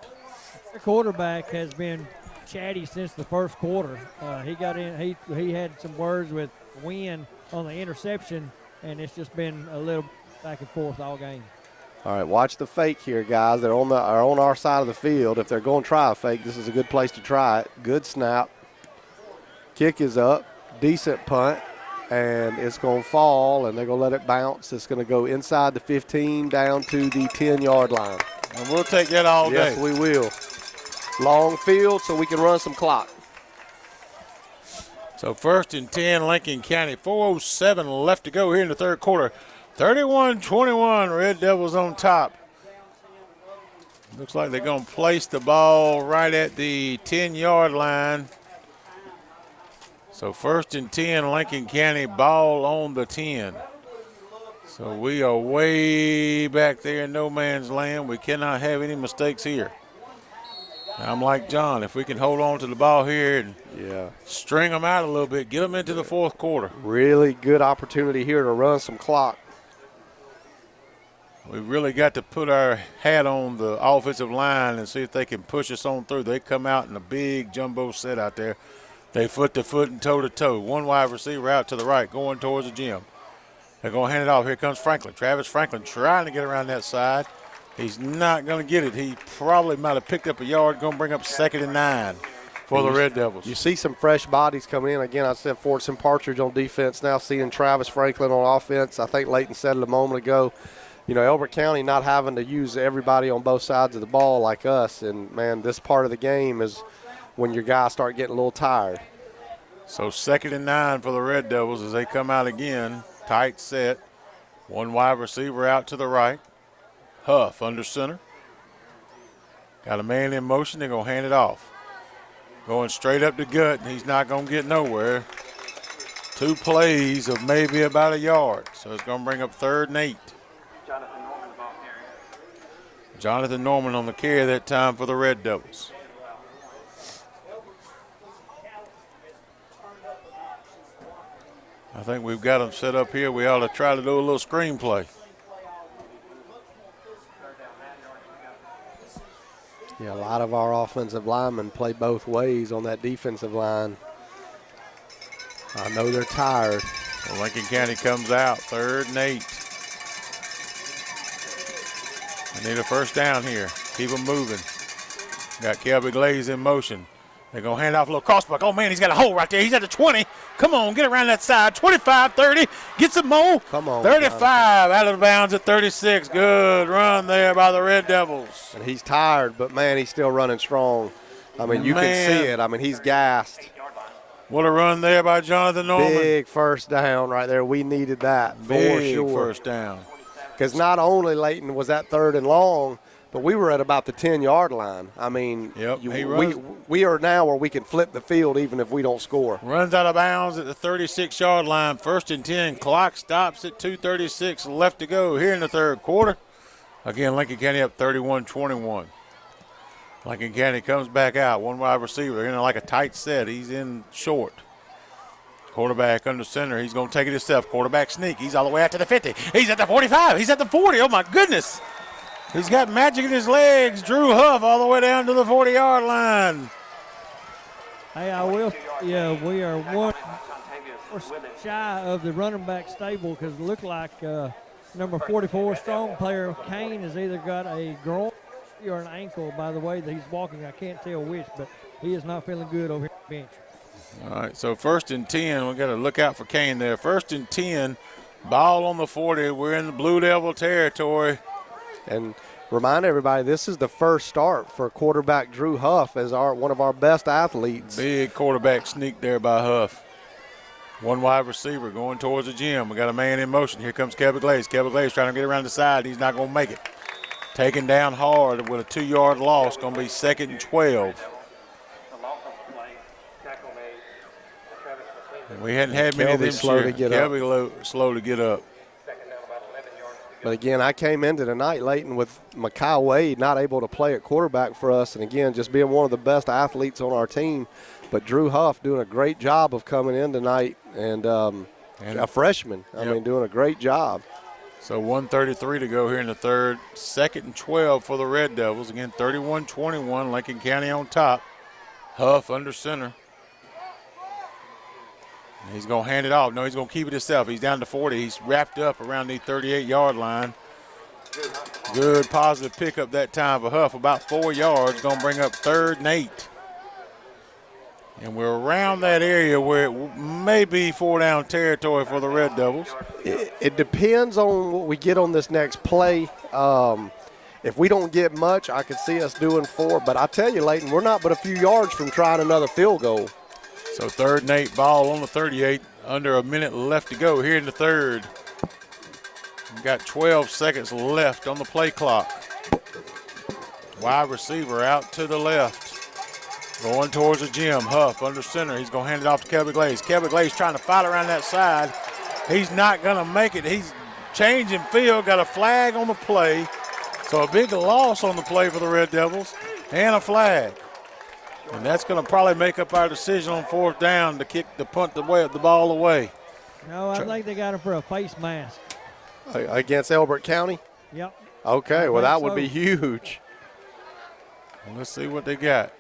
The quarterback has been chatty since the 1st quarter. He got in. He had some words with Wynn on the interception, and it's just been a little back and forth all game. All right, watch the fake here, guys. They're on our side of the field. If they're going to try a fake, this is a good place to try it. Good snap. Kick is up. Decent punt. And it's going to fall, and they're going to let it bounce. It's going to go inside the 15 down to the 10-yard line. And we'll take that all day. Yes, we will. Long field so we can run some clock. So 1st and 10, Lincoln County. 4:07 left to go here in the third quarter. 31-21, Red Devils on top. Looks like they're going to place the ball right at the 10-yard line. So 1st and 10, Lincoln County, ball on the 10. So we are way back there in no man's land. We cannot have any mistakes here. I'm like John, if we can hold on to the ball here and string them out a little bit, get them into the fourth quarter. Really good opportunity here to run some clock. We really got to put our hat on the offensive line and see if they can push us on through. They come out in a big jumbo set out there. They foot to foot and toe to toe. One wide receiver out to the right going towards the gym. They're going to hand it off. Here comes Franklin. Travis Franklin trying to get around that side. He's not going to get it. He probably might have picked up a yard. Going to bring up 2nd and 9 for the Red Devils. You see some fresh bodies coming in. Again, I said Fortson Partridge on defense. Now seeing Travis Franklin on offense. I think Leighton said it a moment ago. You know, Elbert County not having to use everybody on both sides of the ball like us. And, man, this part of the game is when your guys start getting a little tired. So 2nd and 9 for the Red Devils as they come out again. Tight set. One wide receiver out to the right. Huff under center. Got a man in motion. They're going to hand it off. Going straight up the gut, and he's not going to get nowhere. 2 plays of maybe about a yard. So it's going to bring up 3rd and 8. Jonathan Norman on the carry that time for the Red Devils. I think we've got them set up here. We ought to try to do a little screenplay. Yeah, a lot of our offensive linemen play both ways on that defensive line. I know they're tired. Well, Lincoln County comes out, 3rd and 8. They need a first down here. Keep them moving. Got Kelby Glaze in motion. They're going to hand off a little crossbuck. Oh, man, he's got a hole right there. He's at the 20. Come on, get around that side. 25, 30. Get some more. Come on. 35 out of bounds at 36. Good run there by the Red Devils. And he's tired, but, man, he's still running strong. I mean, you can see it. I mean, he's gassed. What a run there by Jonathan Norman. Big first down right there. We needed that for Big sure. first down. Because not only Leighton was that 3rd and long, but we were at about the 10-yard line. I mean, we are now where we can flip the field even if we don't score. Runs out of bounds at the 36-yard line. 1st and 10. Clock stops at 2:36 left to go here in the third quarter. Again, Lincoln County up 31-21. Lincoln County comes back out. One wide receiver in like a tight set. He's in short. Quarterback under center. He's going to take it himself. Quarterback sneak. He's all the way out to the 50. He's at the 45. He's at the 40. Oh, my goodness. He's got magic in his legs. Drew Huff all the way down to the 40-yard line. Hey, I will. Yeah, we are one shy of the running back stable because it looked like number 44 strong player Kane has either got a groin or an ankle. By the way that he's walking, I can't tell which, but he is not feeling good over here on the bench. All right, so 1st and 10. We got to look out for Kane there. 1st and 10. Ball on the 40. We're in the Blue Devil territory. And remind everybody, this is the first start for quarterback Drew Huff as one of our best athletes. Big quarterback sneak there by Huff. One wide receiver going towards the gym. We got a man in motion. Here comes Kelby Glaze. Kelby Glaze trying to get around the side. He's not going to make it. Taken down hard with a 2-yard loss. Going to be 2nd and 12. And we hadn't had many of them slow to get up. Kelby slow to get up. But, again, I came into tonight, Leighton, with Mekhi Wade not able to play at quarterback for us. And, again, just being one of the best athletes on our team. But Drew Huff doing a great job of coming in tonight. And a freshman, I mean, doing a great job. So 1:33 to go here in the third. 2nd and 12 for the Red Devils. Again, 31-21, Lincoln County on top. Huff under center. He's going to hand it off. No, he's going to keep it himself. He's down to 40. He's wrapped up around the 38-yard line. Good positive pickup that time for Huff. About 4 yards. Going to bring up 3rd and 8. And we're around that area where it may be 4-down territory for the Red Devils. It depends on what we get on this next play. if we don't get much, I could see us doing 4. But I tell you, Leighton, we're not but a few yards from trying another field goal. So 3rd and 8, ball on the 38, under a minute left to go here in the 3rd. We've got 12 seconds left on the play clock. Wide receiver out to the left. Going towards the gym. Huff under center. He's going to hand it off to Kelby Glaze. Kelby Glaze trying to fight around that side. He's not going to make it. He's changing field. Got a flag on the play. So a big loss on the play for the Red Devils and a flag. And that's going to probably make up our decision on 4th down to punt the ball away. No, I think they got him for a face mask. Against Elbert County? Yep. Okay, well, that would be huge. Well, let's see what they got.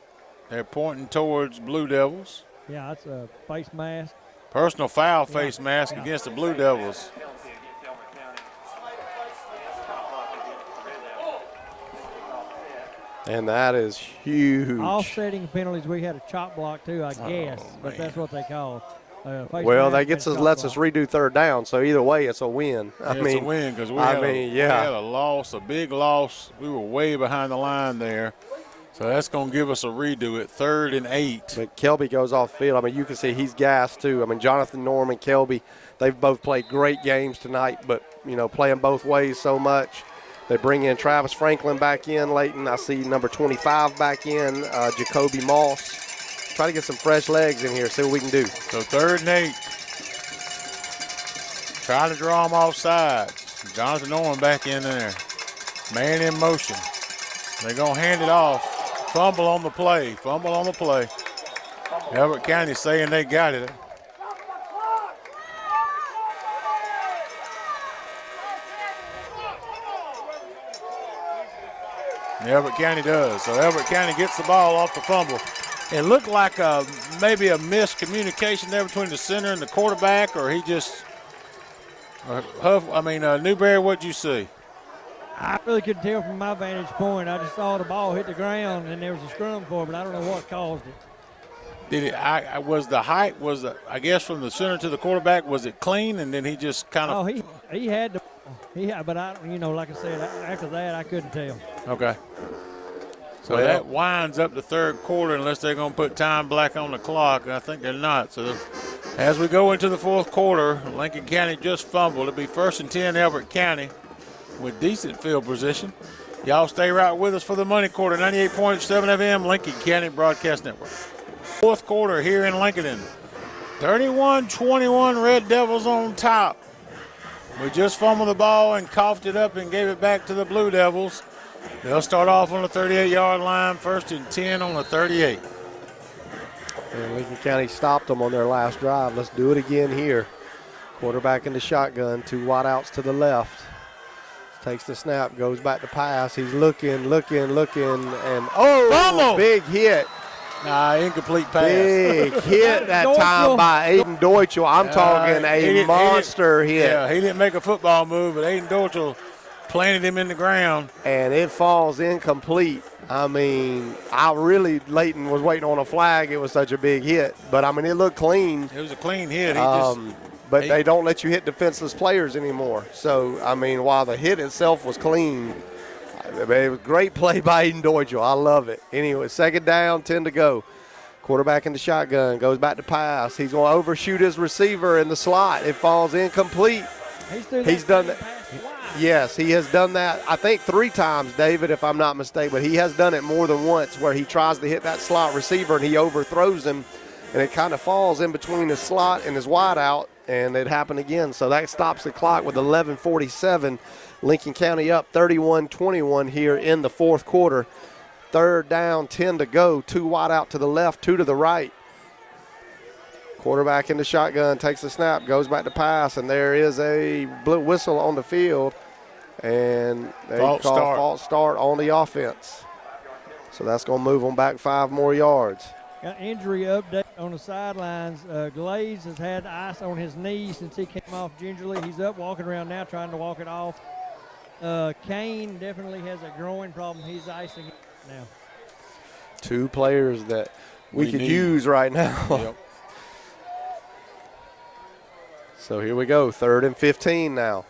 They're pointing towards Blue Devils. Yeah, that's a face mask. Personal foul face mask against the Blue Devils. And that is huge. Offsetting penalties, we had a chop block too, I guess, but that's what they call. Well, that lets us redo 3rd down, so either way, it's a win. It's a win because we had a loss, a big loss. We were way behind the line there. So that's going to give us a redo at 3rd and 8. But Kelby goes off field. I mean, you can see he's gassed too. I mean, Jonathan Norman, Kelby, they've both played great games tonight, but, playing both ways so much. They bring in Travis Franklin back in, Leighton. I see number 25 back in, Jacoby Moss. Try to get some fresh legs in here, see what we can do. So 3rd and 8. Try to draw them off sides. Jonathan Norman back in there. Man in motion. They're going to hand it off. Fumble on the play. Elbert County saying they got it. Elbert County does. So Elbert County gets the ball off the fumble. It looked like maybe a miscommunication there between the center and the quarterback, or he just Newberry, what'd you see? I really couldn't tell from my vantage point. I just saw the ball hit the ground, and there was a scrum for it, but I don't know what caused it. Did it? I guess from the center to the quarterback, was it clean, and then he just kind of? Oh, he had the. But like I said, after that I couldn't tell. Okay. So that winds up the 3rd quarter unless they're going to put time back on the clock. And I think they're not. So as we go into the 4th quarter, Lincoln County just fumbled. It'll be 1st and 10 Elbert County with decent field position. Y'all stay right with us for the money quarter. 98.7 FM, Lincoln County Broadcast Network. 4th quarter here in Lincoln. 31-21 Red Devils on top. We just fumbled the ball and coughed it up and gave it back to the Blue Devils. They'll start off on the 38-yard line, 1st and 10 on the 38. And Lincoln County stopped them on their last drive. Let's do it again here. Quarterback in the shotgun, 2 wideouts to the left. Takes the snap, goes back to pass. He's looking, and Fumble! Big hit. Incomplete pass. Big hit that time by Aiden Deutschel. I'm talking a monster hit. Yeah, he didn't make a football move, but Aiden Deutschel planted him in the ground. And it falls incomplete. I mean, Leighton was waiting on a flag. It was such a big hit. But, I mean, it looked clean. It was a clean hit. But they don't let you hit defenseless players anymore. So, I mean, while the hit itself was clean, it was a great play by Aiden Deutschel. I love it. Anyway, 2nd down, 10 to go. Quarterback in the shotgun, goes back to pass. He's going to overshoot his receiver in the slot. It falls incomplete. He's done that. Yes, he has done that, I think 3 times, David, if I'm not mistaken. But he has done it more than once where he tries to hit that slot receiver and he overthrows him. And it kind of falls in between his slot and his wideout. And it happened again. So that stops the clock with 11:47. Lincoln County up 31-21 here in the 4th quarter. 3rd down, 10 to go. 2 wide out to the left, 2 to the right. Quarterback in the shotgun, takes the snap, goes back to pass, and there is a whistle on the field. And they call false start on the offense. So that's going to move them back 5 more yards. Got injury update on the sidelines. Glaze has had ice on his knee since he came off gingerly. He's up walking around now trying to walk it off. Kane definitely has a growing problem. He's icing it now. 2 players that we could use right now. Yep. So here we go, 3rd and 15 now.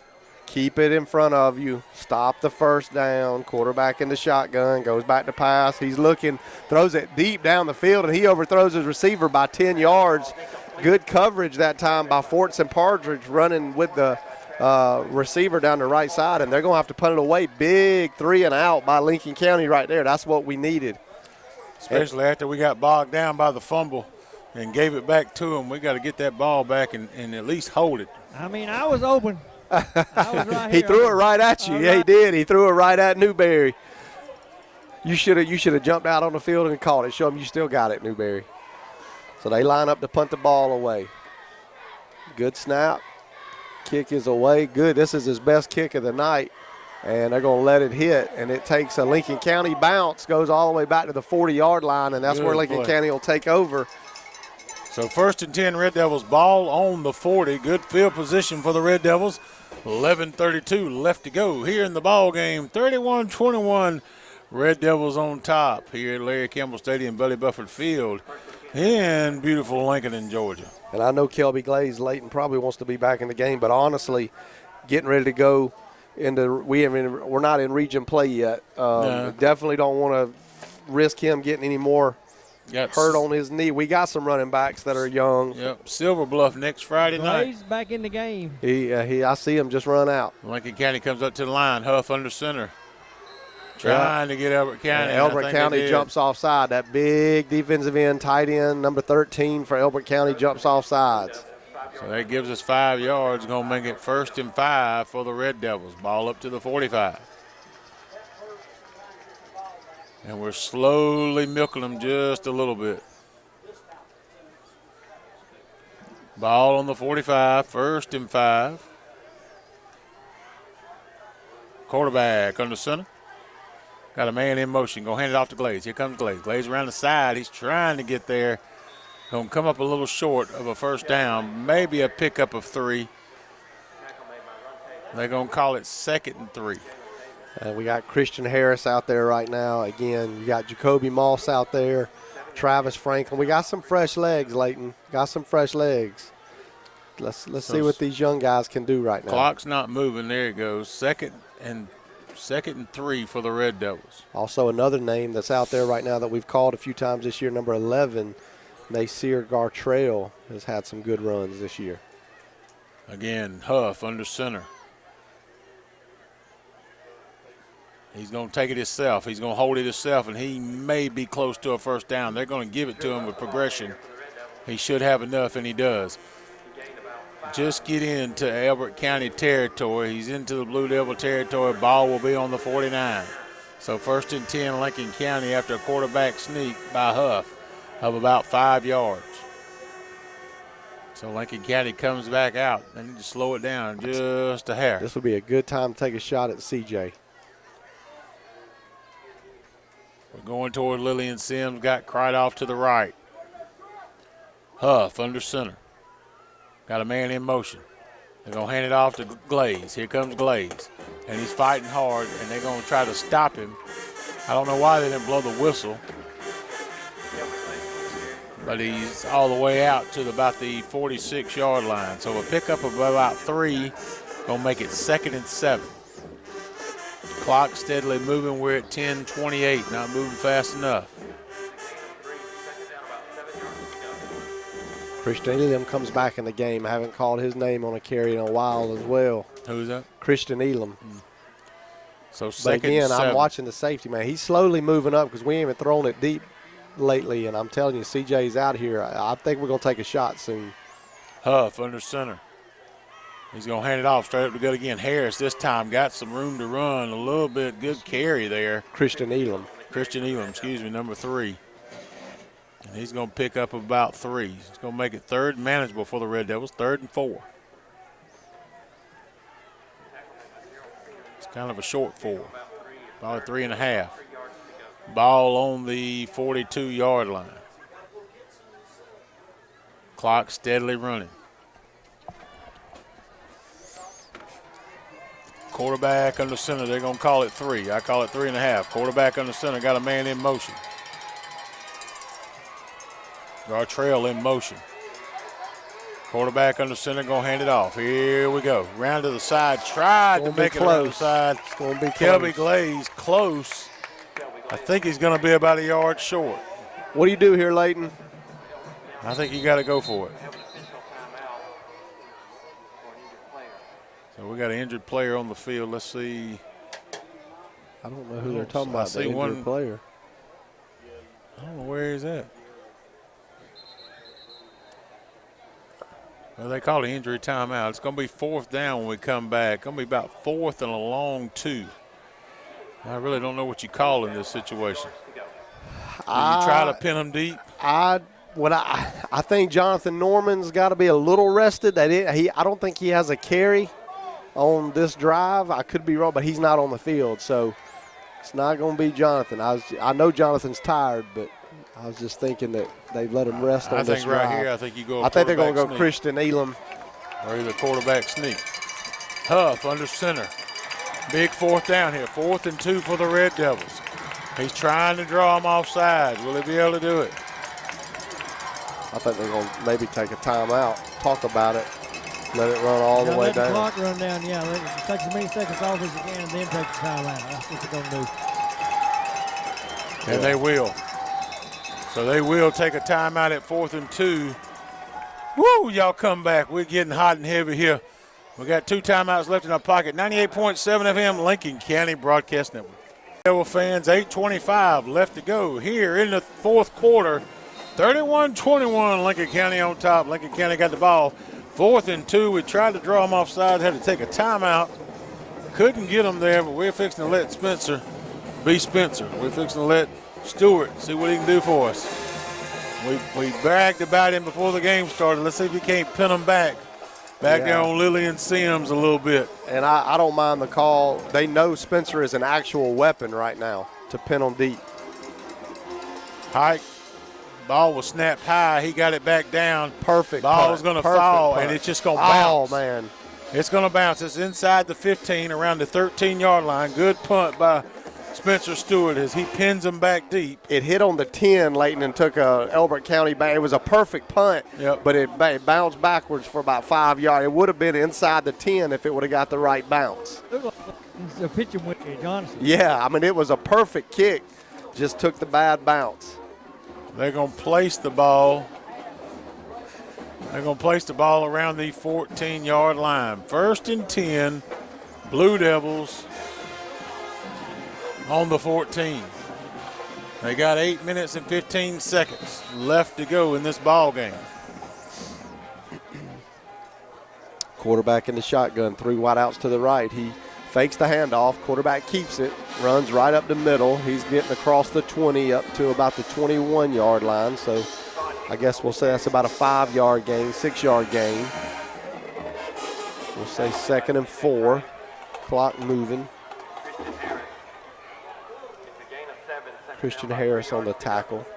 Keep it in front of you. Stop the first down. Quarterback in the shotgun. Goes back to pass. He's looking. Throws it deep down the field, and he overthrows his receiver by 10 yards. Good coverage that time by Forts and Partridge running with the receiver down the right side, and they're going to have to punt it away. Big 3 and out by Lincoln County right there. That's what we needed. Especially after we got bogged down by the fumble and gave it back to him. We got to get that ball back and at least hold it. I mean, I was open. I was right He here. threw it right at you. Yeah, he did. He threw it right at Newberry. You should have jumped out on the field and caught it. Show him you still got it, Newberry. So they line up to punt the ball away. Good snap. Kick is away. Good. This is his best kick of the night. And they're going to let it hit. And it takes a Lincoln County bounce, goes all the way back to the 40-yard line, and that's where Lincoln County will take over. So 1st and 10, Red Devils, ball on the 40. Good field position for the Red Devils. 11:32 left to go here in the ball game. 31-21, Red Devils on top here at Larry Campbell Stadium, Billy Bufford Field in beautiful Lincoln in Georgia. And I know Kelby Glaze Layton probably wants to be back in the game, but honestly, getting ready to go into we're not in region play yet. No. Definitely don't want to risk him getting any more hurt on his knee. We got some running backs that are young. Yep, Silver Bluff next Friday night. He's back in the game. I see him just run out. Lincoln County comes up to the line. Huff under center. Trying to get Elbert County. And Elbert County jumps offside. That big defensive end, tight end, number 13 for Elbert County jumps off sides. So that gives us 5 yards. Going to make it 1st and 5 for the Red Devils. Ball up to the 45. And we're slowly milking them just a little bit. Ball on the 45, 1st and 5. Quarterback under center. Got a man in motion. Go hand it off to Glaze. Here comes Glaze. Glaze around the side. He's trying to get there. Going to come up a little short of a first down. Maybe a pickup of 3. They're going to call it 2nd and 3. We got Christian Harris out there right now. Again, you got Jacoby Moss out there. Travis Franklin. We got some fresh legs, Layton. Got some fresh legs. Let's see what these young guys can do right now. Clock's not moving. There it goes. 2nd and 3 for the Red Devils. Also another name that's out there right now that we've called a few times this year, number 11, Nasir Gartrell, has had some good runs this year. Again, Huff under center. He's going to take it himself. He's going to hold it himself, and he may be close to a first down. They're going to give it to him with progression. He should have enough, and he does. Just get into Elbert County territory. He's into the Blue Devil territory. Ball will be on the 49. So 1st and 10, Lincoln County after a quarterback sneak by Huff of about 5 yards. So Lincoln County comes back out. They need to slow it down just a hair. This would be a good time to take a shot at CJ. We're going toward Lillian Sims. Got Cried off to the right. Huff under center. Got a man in motion. They're going to hand it off to Glaze. Here comes Glaze. And he's fighting hard, and they're going to try to stop him. I don't know why they didn't blow the whistle. But he's all the way out to about the 46-yard line. So a pickup of about 3, going to make it 2nd and 7. Clock steadily moving. We're at 10:28, not moving fast enough. Christian Elam comes back in the game. I haven't called his name on a carry in a while as well. Who's that? Christian Elam. So But 2nd again, and 7. I'm watching the safety, man. He's slowly moving up because we ain't even thrown it deep lately, and I'm telling you, CJ's out here. I think we're going to take a shot soon. Huff under center. He's going to hand it off straight up to gut again. Harris this time got some room to run a little bit. Good carry there. Christian Elam, number 3. And he's going to pick up about 3. He's going to make it 3rd and manageable for the Red Devils, 3rd and 4. It's kind of a short 4, probably 3.5. Ball on the 42-yard line. Clock steadily running. Quarterback under center, they're going to call it 3. I call it 3.5. Quarterback under center, got a man in motion. Gartrell in motion. Quarterback under center, going to hand it off. Here we go. Round to the side. Tried to make it around the side. It's going to be Kelby close. Glaze close. I think he's going to be about a yard short. What do you do here, Leighton? I think you got to go for it. So we got an injured player on the field. Let's see. I don't know who they're talking about. I see the injured one player. I don't know where he's at. Well, they call it injury timeout. It's going to be 4th down when we come back. Going to be about 4th and a long 2. I really don't know what you call in this situation. Do you try to pin them deep? I think Jonathan Norman's got to be a little rested. I don't think he has a carry on this drive. I could be wrong, but he's not on the field, so it's not going to be Jonathan. I know Jonathan's tired, but I was just thinking that they let him rest on this drive. I think right here, I think you go. I think they're going to go sneak. Christian Elam. Or either quarterback sneak. Huff under center. Big 4th down here. 4th and 2 for the Red Devils. He's trying to draw him offside. Will he be able to do it? I think they're going to maybe take a timeout, talk about it, let it run all the way let down. The clock run down, yeah. Let it take as many seconds off as you can and then take the timeout. That's what they're going to do. And they will. So they will take a timeout at 4th and 2. Woo, y'all come back. We're getting hot and heavy here. We got 2 timeouts left in our pocket. 98.7 FM, Lincoln County Broadcast Network. Devil fans, 8:25 left to go here in the 4th quarter. 31-21, Lincoln County on top. Lincoln County got the ball. 4th and 2. We tried to draw them offside, had to take a timeout. Couldn't get them there, but we're fixing to let Spencer be Spencer. We're fixing to let Stewart see what he can do for us. We bragged about him before the game started. Let's see if we can't pin him back there on Lillian Sims a little bit. And I don't mind the call. They know Spencer is an actual weapon right now to pin them deep. Hike. Ball was snapped high. He got it back down. Perfect. Ball is going to fall, and it's just going to bounce. Oh, man. It's going to bounce. It's inside the 15, around the 13-yard line. Good punt by Spencer Stewart as he pins him back deep. It hit on the 10, Leighton, and took a Elbert County back. It was a perfect punt, but it bounced backwards for about 5 yards. It would have been inside the 10 if it would have got the right bounce. The pitcher went to Johnson. Yeah, I mean, it was a perfect kick. Just took the bad bounce. They're going to place the ball. They're going to place the ball around the 14-yard line. 1st and 10, Blue Devils on the 14. They got 8 minutes and 15 seconds left to go in this ball game. Quarterback in the shotgun, 3 wideouts to the right. He fakes the handoff. Quarterback keeps it, runs right up the middle. He's getting across the 20 up to about the 21-yard line. So I guess we'll say that's about a 5-yard gain, 6-yard gain. We'll say 2nd and 4. Clock moving. Christian Harris on the tackle.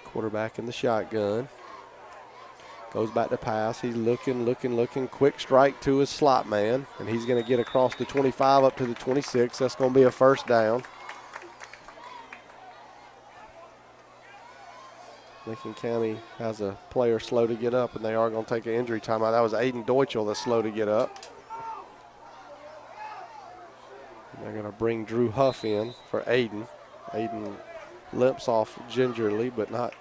Quarterback in the shotgun. Goes back to pass. He's looking. Quick strike to his slot man. And he's going to get across the 25 up to the 26. That's going to be a 1st down. Lincoln County has a player slow to get up, and they are going to take an injury timeout. That was Aiden Deutschel that's slow to get up. And they're going to bring Drew Huff in for Aiden. Aiden limps off gingerly, but not.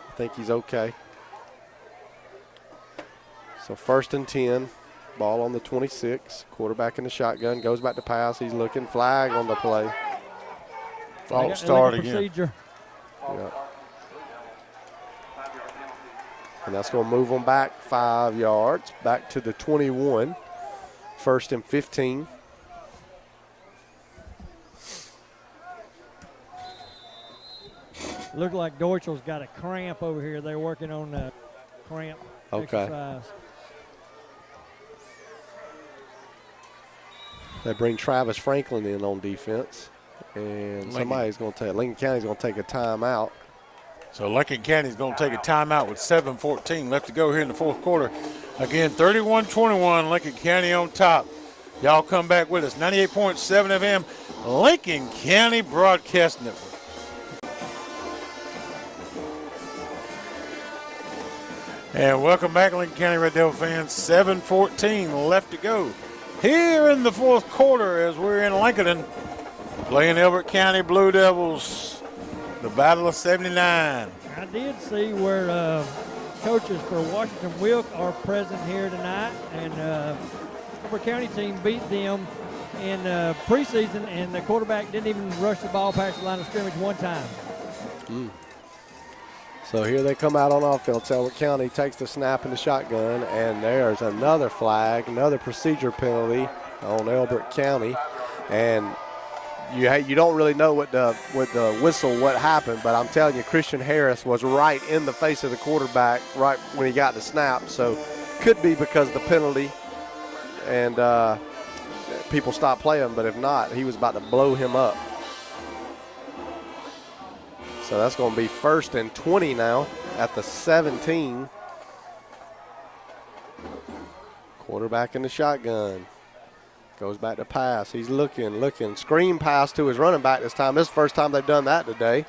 I think he's okay. So 1st and 10, ball on the 26. Quarterback in the shotgun, goes back to pass. He's looking, flag on the play. False start again. Procedure. Yeah. And that's going to move them back 5 yards, back to the 21. 1st and 15. Looked like Deutschel's got a cramp over here. They're working on the cramp exercise. They bring Travis Franklin in on defense. And somebody's going to take, Lincoln County's going to take a timeout. So Lincoln County's going to take a timeout with 7:14 left to go here in the 4th quarter. Again, 31-21, Lincoln County on top. Y'all come back with us. 98.7 FM, Lincoln County Broadcast Network. And welcome back, Lincoln County Red Devil fans. 7:14 left to go here in the fourth quarter as we're in Lincoln playing Elbert County Blue Devils. The Battle of 79. I did see where coaches for Washington Wilk are present here tonight, and Elbert County team beat them in preseason, and the quarterback didn't even rush the ball past the line of scrimmage one time. So here they come out on offense. Elbert County takes the snap in the shotgun, and there's another flag, another procedure penalty on Elbert County. And you don't really know with the whistle what happened, but I'm telling you, Christian Harris was right in the face of the quarterback right when he got the snap. So could be because of the penalty and people stopped playing, but if not, he was about to blow him up. So that's going to be 1st and 20 now at the 17. Quarterback in the shotgun. Goes back to pass. He's looking. Screen pass to his running back this time. This is the first time they've done that today.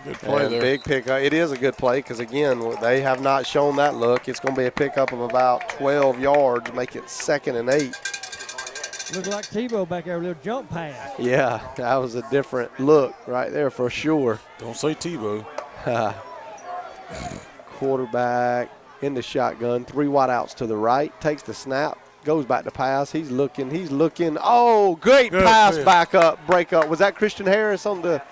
Good play there. Big pickup. It is a good play because, again, they have not shown that look. It's going to be a pickup of about 12 yards, make it 2nd and 8. Looked like Tebow back there, a little jump pass. Yeah, that was a different look right there for sure. Don't say Tebow. Quarterback in the shotgun, 3 wideouts to the right, takes the snap, goes back to pass. He's looking. Oh, great pass back up, break up. Was that Christian Harris on the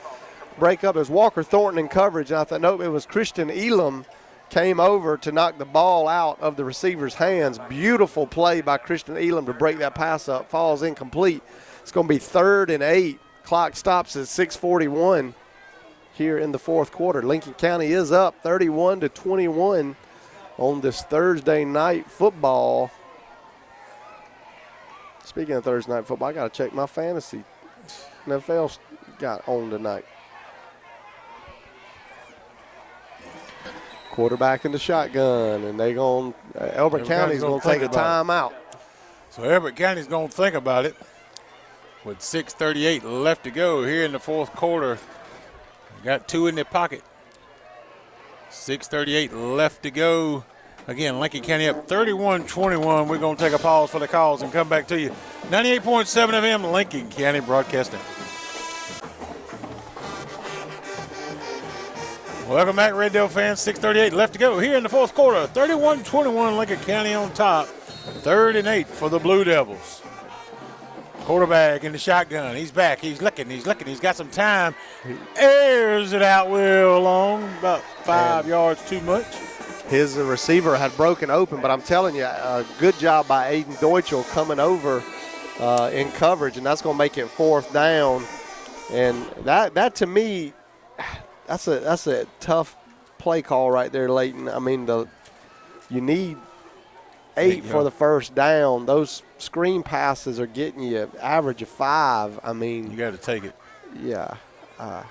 break up? It was Walker Thornton in coverage. And I thought, nope, it was Christian Elam came over to knock the ball out of the receiver's hands. Beautiful play by Christian Elam to break that pass up. Falls incomplete. It's going to be 3rd and 8. Clock stops at 6:41 here in the fourth quarter. Lincoln County is up 31-21 on this Thursday night football. Speaking of Thursday night football, I got to check my fantasy. NFL got on tonight. Quarterback in the shotgun, and Elbert County's going to take a timeout. So Elbert County's going to think about it with 6:38 left to go here in the fourth quarter. Got 2 in their pocket. 6:38 left to go. Again, Lincoln County up 31-21. We're going to take a pause for the calls and come back to you. 98.7 FM, Lincoln County Broadcasting. Welcome back, Red Devil fans. 6:38 left to go here in the fourth quarter. 31-21, Lincoln County on top. 3rd and 8 for the Blue Devils. Quarterback in the shotgun. He's back. He's looking. He's got some time. Airs it out real long, about 5 yards too much. His receiver had broken open, but I'm telling you, a good job by Aiden Deutschel coming over in coverage, and that's going to make it 4th down. And that to me, that's a tough play call right there, Leighton. I mean, you need 8 for the 1st down. Those screen passes are getting you an average of 5. I mean, you got to take it. Yeah.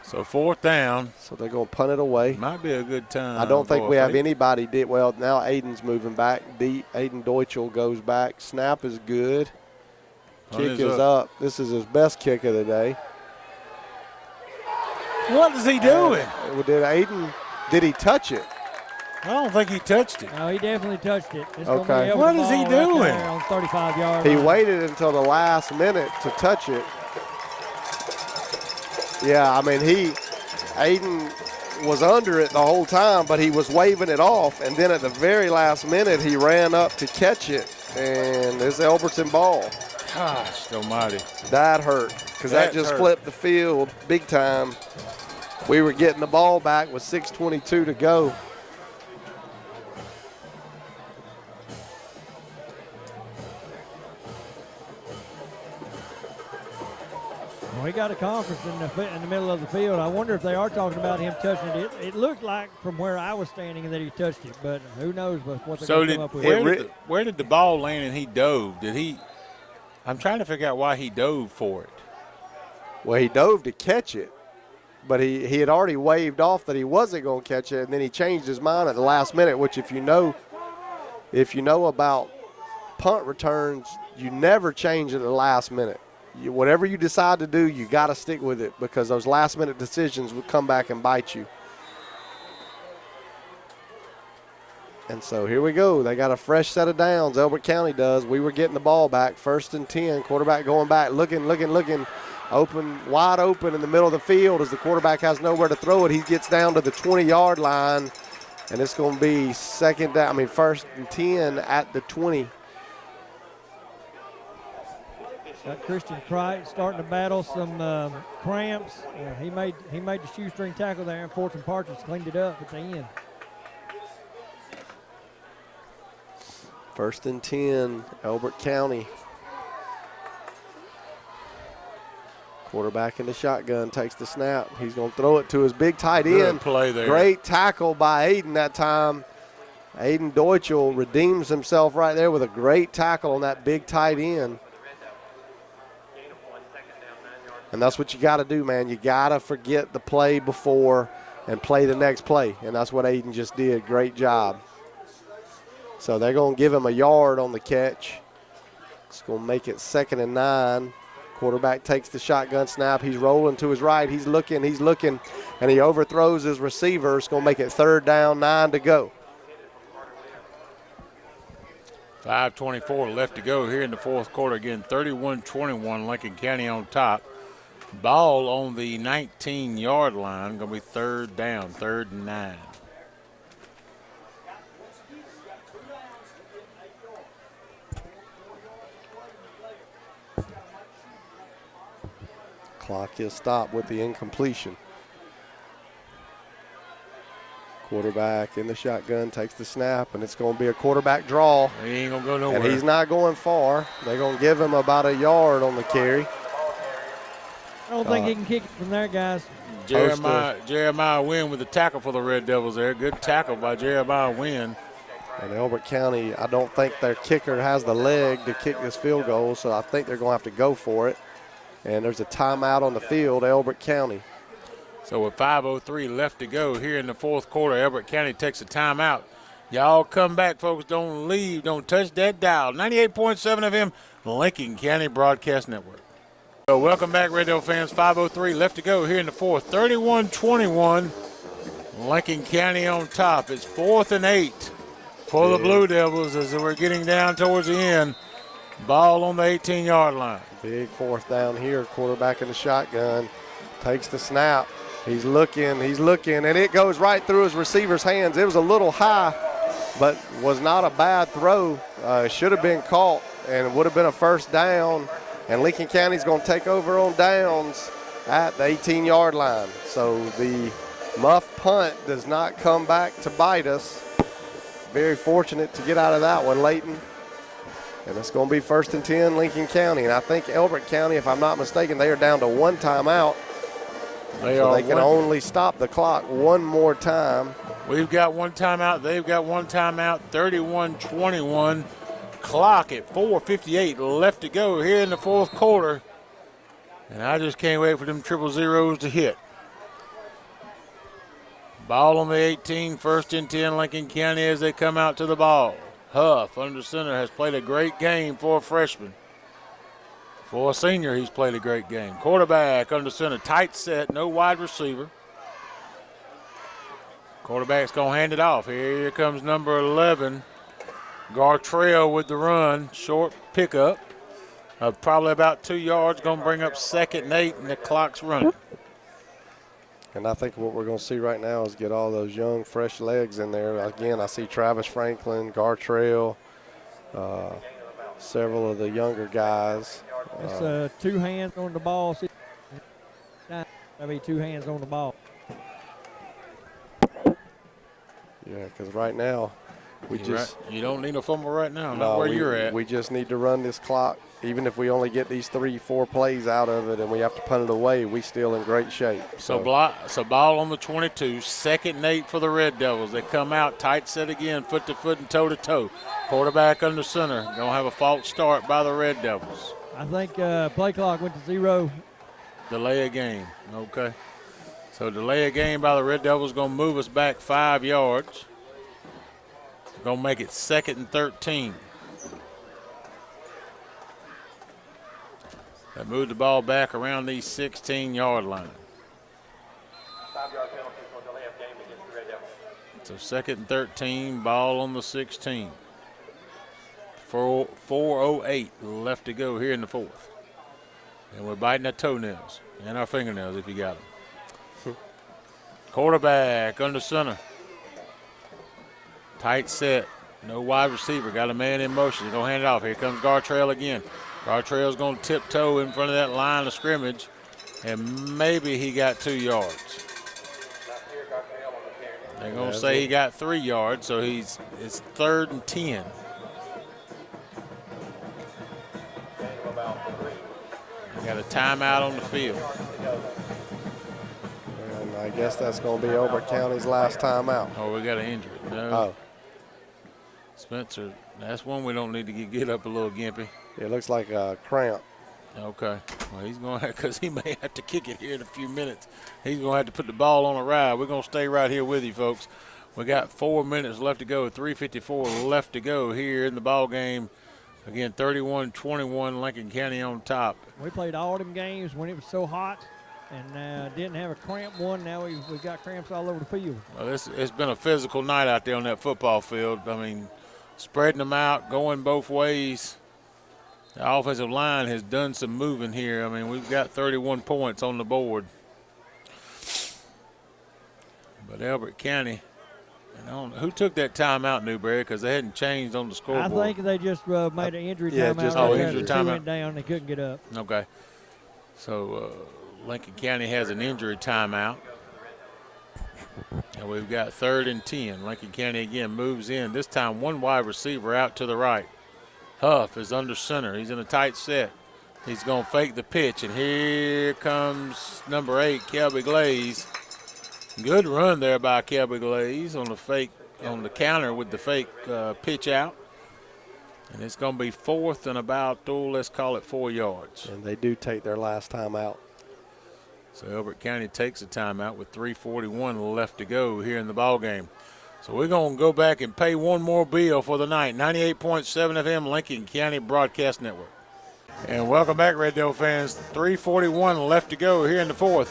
So 4th down. So they're going to punt it away. Might be a good time. I don't think we have anybody did well. Now Aiden's moving back deep. Aiden Deutschel goes back. Snap is good. Kick is up. This is his best kick of the day. What is he doing? Did he touch it? I don't think he touched it. No, he definitely touched it. Okay. What is he doing? Right on 35 yards. He waited until the last minute to touch it. Yeah, I mean, Aiden was under it the whole time, but he was waving it off, and then at the very last minute, he ran up to catch it, and it's Elbertson ball. Gosh almighty. That hurt, because that just flipped the field big time. We were getting the ball back with 6:22 to go. Well, he got a conference in the middle of the field. I wonder if they are talking about him touching it. It looked like from where I was standing that he touched it, but who knows what they're going to come up with. Where did the ball land and he dove? I'm trying to figure out why he dove for it. Well, he dove to catch it, but he had already waved off that he wasn't going to catch it, and then he changed his mind at the last minute, which if you know about punt returns, you never change at the last minute. Whatever you decide to do, you got to stick with it because those last-minute decisions would come back and bite you. And so here we go. They got a fresh set of downs. Elbert County does. We were getting the ball back. 1st and 10. Quarterback going back, looking. Open, wide open in the middle of the field as the quarterback has nowhere to throw it. He gets down to the 20-yard line, and it's going to be 1st and 10 at the 20. Got Christian Price starting to battle some cramps. He made the shoestring tackle there, and Fortune Partridge cleaned it up at the end. 1st and 10, Elbert County. Quarterback in the shotgun, takes the snap. He's going to throw it to his big tight end. Good play there. Great tackle by Aiden that time. Aiden Deutschel redeems himself right there with a great tackle on that big tight end. And that's what you got to do, man. You got to forget the play before and play the next play. And that's what Aiden just did. Great job. So they're going to give him a yard on the catch. It's going to make it 2nd and 9. Quarterback takes the shotgun snap. He's rolling to his right. He's looking, and he overthrows his receiver. It's going to make it 3rd down, 9 to go. 5:24 left to go here in the 4th quarter. Again, 31-21, Lincoln County on top. Ball on the 19-yard line. Going to be 3rd down, 3rd and 9. Clock is stopped with the incompletion. Quarterback in the shotgun takes the snap, and it's going to be a quarterback draw. He ain't going to go nowhere. And he's not going far. They're going to give him about a yard on the carry. I don't think he can kick it from there, guys. Jeremiah Wynn with the tackle for the Red Devils there. Good tackle by Jeremiah Wynn. And Elbert County, I don't think their kicker has the leg to kick this field goal, so I think they're going to have to go for it. And there's a timeout on the field, Elbert County. So with 5:03 left to go here in the 4th quarter, Elbert County takes a timeout. Y'all come back, folks. Don't leave. Don't touch that dial. 98.7 FM, Lincoln County Broadcast Network. So welcome back, Red Devil fans. 5:03 left to go here in the 4th. 31-21, Lincoln County on top. It's 4th and 8 for the Blue Devils as we're getting down towards the end. Ball on the 18-yard line. Big 4th down here. Quarterback in the shotgun. Takes the snap. He's looking, and it goes right through his receiver's hands. It was a little high, but was not a bad throw. Should have been caught, and would have been a 1st down. And Lincoln County's going to take over on downs at the 18-yard line. So the muff punt does not come back to bite us. Very fortunate to get out of that one, Leighton. And it's going to be 1st and 10, Lincoln County. And I think Elbert County, if I'm not mistaken, they are down to 1 timeout. They can only stop the clock one more time. We've got 1 timeout. They've got 1 timeout. 31-21. Clock at 4:58 left to go here in the 4th quarter. And I just can't wait for them 000s to hit. Ball on the 18, 1st and 10, Lincoln County as they come out to the ball. Huff, under center, has played a great game for a freshman. For a senior, he's played a great game. Quarterback under center, tight set, no wide receiver. Quarterback's going to hand it off. Here comes number 11, Gartrell with the run. Short pickup of probably about 2 yards. Going to bring up 2nd and 8, and the clock's running. And I think what we're going to see right now is get all those young, fresh legs in there. Again, I see Travis Franklin, Gartrell, several of the younger guys. It's 2 hands on the ball. That'll be 2 hands on the ball. Yeah, because right now you don't need a fumble right now. No, not where you're at. We just need to run this clock. Even if we only get these 3-4 plays out of it and we have to punt it away, we still in great shape. So ball on the 22, 2nd and 8 for the Red Devils. They come out tight set again, foot to foot and toe to toe. Quarterback under center. Going to have a false start by the Red Devils. I think play clock went to 0. Delay a game. Okay. So delay a game by the Red Devils going to move us back 5 yards. Going to make it 2nd and 13. They moved the ball back around the 16-yard line. 5-yard penalty for delay of game against the Red Devils. So 2nd and 13, ball on the 16. 4:08 left to go here in the 4th. And we're biting our toenails and our fingernails if you got them. Quarterback under center. Tight set. No wide receiver. Got a man in motion. He's going to hand it off. Here comes Gartrell again. Gartrell's going to tiptoe in front of that line of scrimmage. And maybe he got 2 yards. They're going to say he got 3 yards, so it's 3rd and 10. Got a timeout on the field. And I guess that's going to be Elbert County's last timeout. Oh, we got an injury. No. Oh. Spencer, that's one we don't need to get up a little gimpy. It looks like a cramp. Okay. Well, he's going to, because he may have to kick it here in a few minutes. He's going to have to put the ball on a ride. We're going to stay right here with you, folks. We got 4 minutes left to go, 3:54 left to go here in the ball game. Again, 31-21, Lincoln County on top. We played all them games when it was so hot and didn't have a cramp one. Now we've got cramps all over the field. Well, it's been a physical night out there on that football field. I mean, spreading them out, going both ways. The offensive line has done some moving here. I mean, we've got 31 points on the board. But Elbert County, I don't know, who took that timeout, Newberry, because they hadn't changed on the scoreboard. I think they just made an injury yeah, timeout. just injury Two timeout. went down. They couldn't get up. Okay. So Lincoln County has an injury timeout. And we've got 3rd and 10. Lincoln County again moves in. This time one wide receiver out to the right. Huff is under center. He's in a tight set. He's going to fake the pitch. And here comes number 8, Kelby Glaze. Good run there by Kelby Glaze on the fake, on the counter with the fake pitch out. And it's going to be 4th and about, let's call it 4 yards. And they do take their last time out. So Elbert County takes a timeout with 3:41 left to go here in the ball game. So we're going to go back and pay one more bill for the night. 98.7 FM, Lincoln County Broadcast Network. And welcome back, Red Devil fans. 3:41 left to go here in the 4th.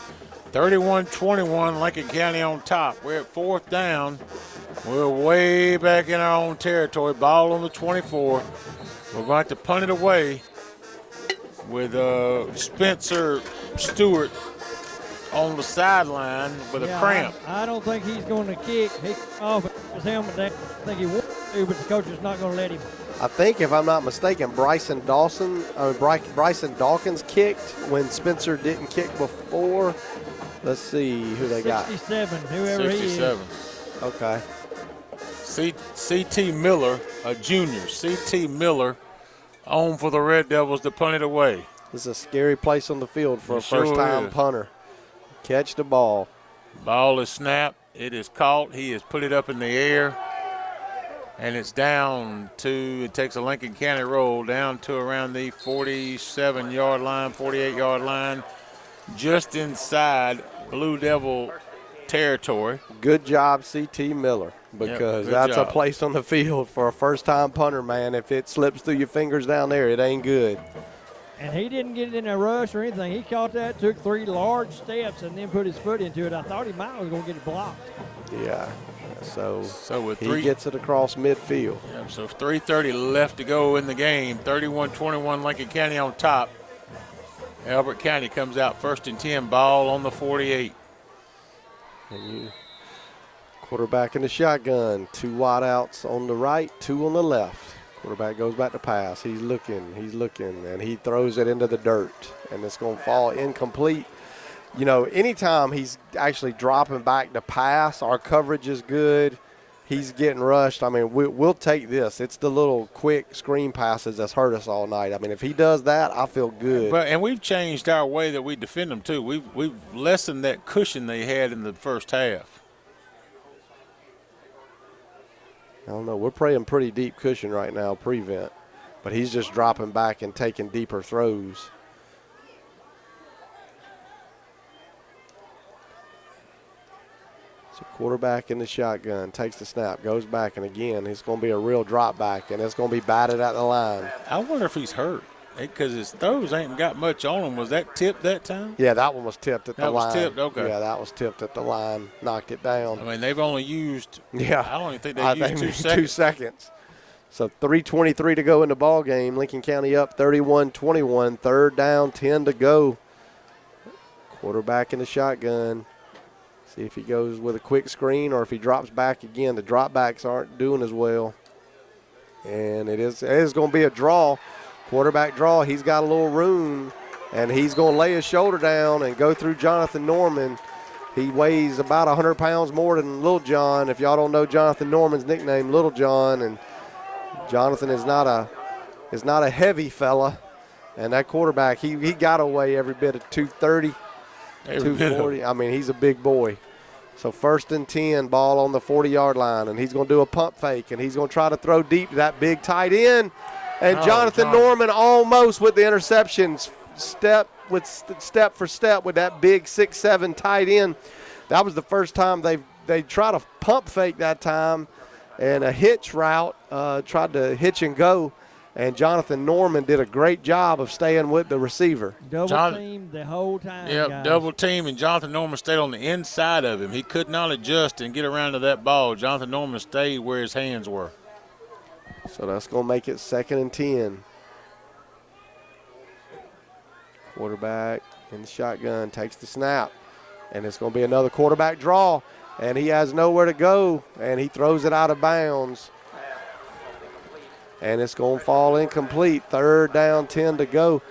31-21, Lincoln County on top. We're at 4th down. We're way back in our own territory. Ball on the 24. We're going to punt it away with Spencer Stewart on the sideline with a cramp. I don't think he's going to kick. He off his helmet down. I think he wants to, but the coach is not going to let him. I think, if I'm not mistaken, Bryson Dawkins kicked when Spencer didn't kick before. Let's see who they got. 67, whoever 67. he is. Okay. C.T. Miller, a junior. C.T. Miller on for the Red Devils to punt it away. This is a scary place on the field for It a first-time sure is. punter. Catch the ball. Ball is snapped. It is caught. He has put it up in the air. And it's down to, it takes a Lincoln County roll down to around the 47-yard line, 48-yard line, just inside Blue Devil territory. Good job, C.T. Miller, because good that's job. a place on the field for a first-time punter, man. If it slips through your fingers down there, it ain't good. And he didn't get it in a rush or anything. He caught that, took 3 large steps, and then put his foot into it. I thought he might was going to get it blocked. Yeah. So with he gets it across midfield. Yeah, so 3:30 left to go in the game. 31-21 Lincoln County on top. Elbert County comes out 1st and 10, ball on the 48. And quarterback in the shotgun. 2 wide outs on the right, 2 on the left. Quarterback goes back to pass. He's looking, and he throws it into the dirt. And it's going to fall incomplete. You know, anytime he's actually dropping back to pass, our coverage is good. He's getting rushed. I mean, we'll take this. It's the little quick screen passes that's hurt us all night. I mean, if he does that, I feel good. And we've changed our way that we defend them, too. We've lessened that cushion they had in the first half. I don't know. We're playing pretty deep cushion right now, prevent. But he's just dropping back and taking deeper throws. So quarterback in the shotgun, takes the snap, goes back, and again, it's going to be a real drop back, and it's going to be batted at the line. I wonder if he's hurt. Because his throws ain't got much on him. Was that tipped that time? Yeah, that one was tipped at the line. That was tipped, okay. Yeah, that was tipped at the line, knocked it down. I mean, they've only used – yeah, I don't even think they used 2 seconds. 2 seconds. So 3:23 to go in the ball game. Lincoln County up 31-21. 3rd down, 10 to go. Quarterback in the shotgun. See if he goes with a quick screen or if he drops back again. The drop backs aren't doing as well. And it is going to be a draw. Quarterback draw. He's got a little room, and he's going to lay his shoulder down and go through Jonathan Norman. He weighs about 100 pounds more than Little John. If y'all don't know Jonathan Norman's nickname, Little John, and Jonathan is not a heavy fella. And that quarterback, he got to weigh every bit of 230, 240. I mean, he's a big boy. So 1st and 10, ball on the 40-yard line, and he's going to do a pump fake, and he's going to try to throw deep to that big tight end. And Jonathan Norman almost with the interceptions, step for step with that big 6'7" tight end. That was the first time they tried to pump fake that time, and a hitch route, tried to hitch and go. And Jonathan Norman did a great job of staying with the receiver. Double team the whole time. Yep, guys. double team, and Jonathan Norman stayed on the inside of him. He could not adjust and get around to that ball. Jonathan Norman stayed where his hands were. So that's going to make it 2nd and 10. Quarterback in the shotgun takes the snap. And it's going to be another quarterback draw. And he has nowhere to go, and he throws it out of bounds. And it's going to fall incomplete. 3rd down, 10 to go.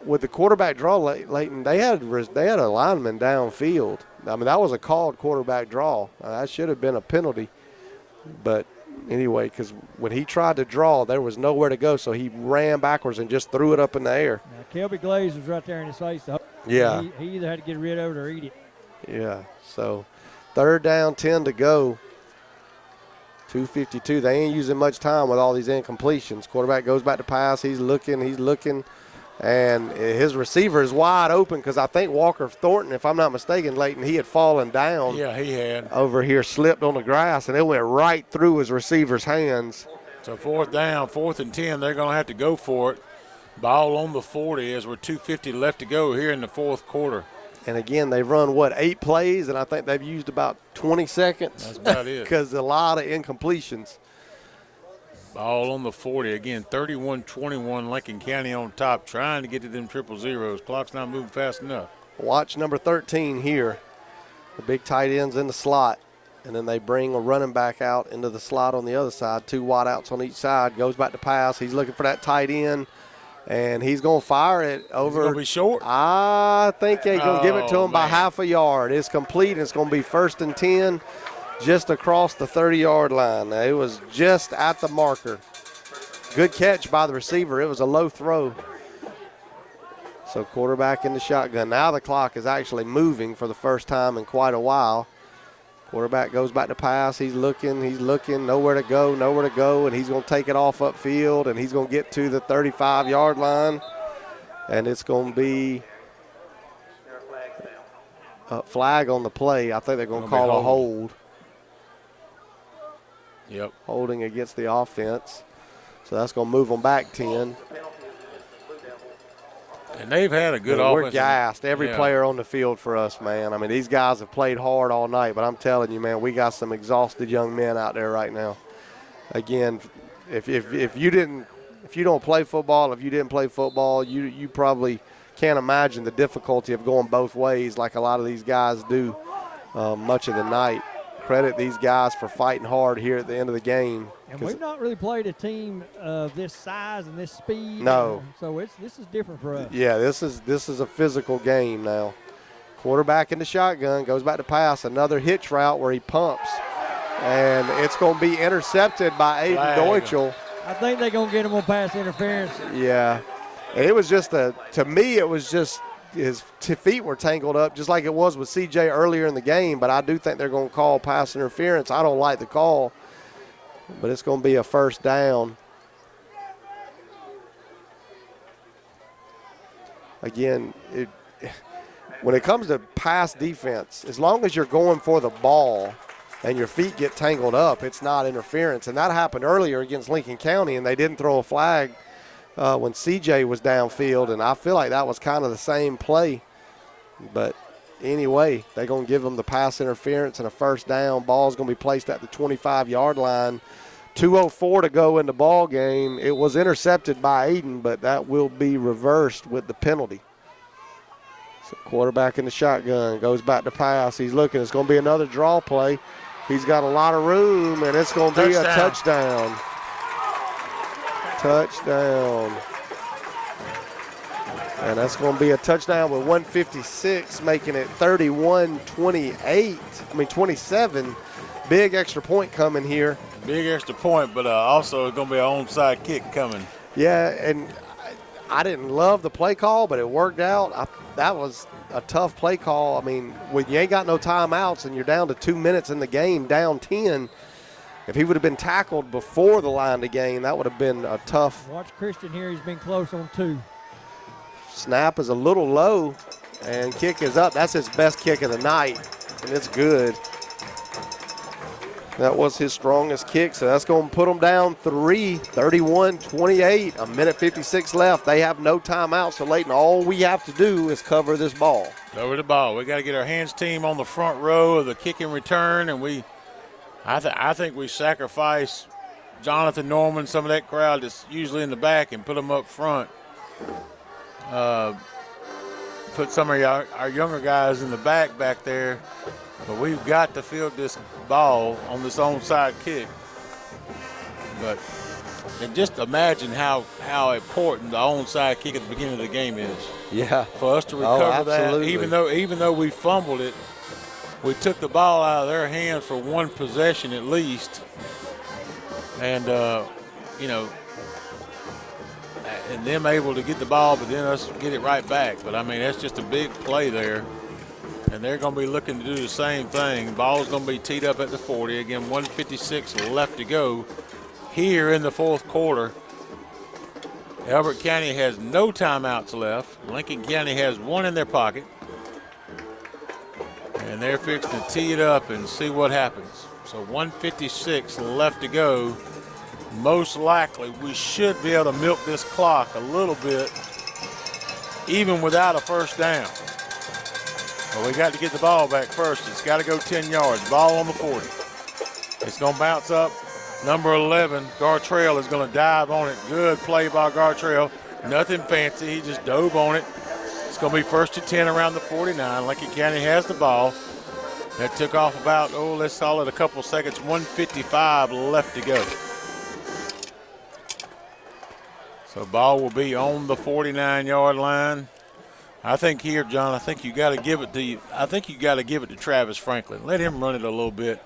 With the quarterback draw, Leighton, they had a lineman downfield. I mean, that was a called quarterback draw. That should have been a penalty. But anyway, because when he tried to draw, there was nowhere to go, so he ran backwards and just threw it up in the air. Now, Kelby Glaze was right there in his face. Yeah. He either had to get rid of it or eat it. Yeah, so 3rd down, 10 to go. 2:52. They ain't using much time with all these incompletions. Quarterback goes back to pass. He's looking, and his receiver is wide open because I think Walker Thornton, if I'm not mistaken, Leighton, he had fallen down. Yeah, he had. Over here, slipped on the grass, and it went right through his receiver's hands. So 4th down, 4th and 10, they're going to have to go for it. Ball on the 40 as we're 2:50 left to go here in the 4th quarter. And again, they've run, 8 plays, and I think they've used about 20 seconds. That's about it. Because a lot of incompletions. Ball on the 40. Again, 31-21, Lincoln County on top, trying to get to them 000. Clock's not moving fast enough. Watch number 13 here. The big tight end's in the slot. And then they bring a running back out into the slot on the other side. 2 wideouts on each side. Goes back to pass. He's looking for that tight end. And he's going to fire it over. It's going to be short? I think they're going to give it to him by half a yard. It's complete. It's going to be 1st and 10 just across the 30-yard line. Now, it was just at the marker. Good catch by the receiver. It was a low throw. So quarterback in the shotgun. Now the clock is actually moving for the first time in quite a while. Quarterback goes back to pass. He's looking, nowhere to go, and he's going to take it off upfield, and he's going to get to the 35-yard line, and it's going to be a flag on the play. I think they're going to call a hold. Yep. Holding against the offense. So that's going to move them back 10. And they've had a good offense. We're gassed. Every player on the field for us, man. I mean, these guys have played hard all night, but I'm telling you, man, we got some exhausted young men out there right now. Again, if you don't play football, if you didn't play football, you probably can't imagine the difficulty of going both ways like a lot of these guys do much of the night. Credit these guys for fighting hard here at the end of the game. And we've not really played a team of this size and this speed. No. So this is different for us. Yeah, this is a physical game now. Quarterback in the shotgun, goes back to pass. Another hitch route where he pumps. And it's going to be intercepted by Aiden Deutschel. I think they're going to get him on pass interference. Yeah. It was just to me, it was just his feet were tangled up just like it was with CJ earlier in the game, but I do think they're going to call pass interference. I don't like the call, but it's going to be a 1st down. Again, when it comes to pass defense, as long as you're going for the ball and your feet get tangled up, it's not interference. And that happened earlier against Lincoln County, and they didn't throw a flag when CJ was downfield, and I feel like that was kind of the same play. But anyway, they're going to give them the pass interference and a first down. Ball's going to be placed at the 25-yard line. 2:04 to go in the ball game. It was intercepted by Aiden, but that will be reversed with the penalty. So quarterback in the shotgun goes back to pass. He's looking. It's going to be another draw play. He's got a lot of room, and it's going to be a touchdown. Touchdown. And that's going to be a touchdown with 156, making it 27. Big extra point coming here. Big extra point, but also it's going to be an onside kick coming. Yeah, and I didn't love the play call, but it worked out. That was a tough play call. I mean, when you ain't got no timeouts and you're down to 2 minutes in the game, down 10, if he would have been tackled before the line to gain, that would have been a tough. Watch Christian here. He's been close on 2. Snap is a little low, and kick is up. That's his best kick of the night, and it's good. That was his strongest kick, so that's going to put them down 3, 31-28. A minute 56 left. They have no timeout, so Layton, all we have to do is cover this ball. Cover the ball. We got to get our hands team on the front row of the kick and return, and I think we sacrifice Jonathan Norman, some of that crowd that's usually in the back, and put them up front. Put some of our younger guys in the back there. But we've got to field this ball on this onside kick. But and just imagine how important the onside kick at the beginning of the game is. Yeah. For us to recover that, even though we fumbled it, we took the ball out of their hands for one possession at least. And and them able to get the ball, but then us get it right back. But I mean, that's just a big play there. And they're going to be looking to do the same thing. Ball's going to be teed up at the 40. Again, 1:56 left to go here in the fourth quarter. Elbert County has no timeouts left. Lincoln County has one in their pocket. And they're fixing to tee it up and see what happens. So 1:56 left to go. Most likely we should be able to milk this clock a little bit, even without a first down. But we got to get the ball back first. It's got to go 10 yards. Ball on the 40. It's going to bounce up. Number 11, Gartrell, is going to dive on it. Good play by Gartrell. Nothing fancy. He just dove on it. It's going to be first and 10 around the 49. Lincoln County has the ball. That took off about, let's call it a couple seconds. 1:55 left to go. So ball will be on the 49-yard line. I think here, John, you got to give it to Travis Franklin. Let him run it a little bit.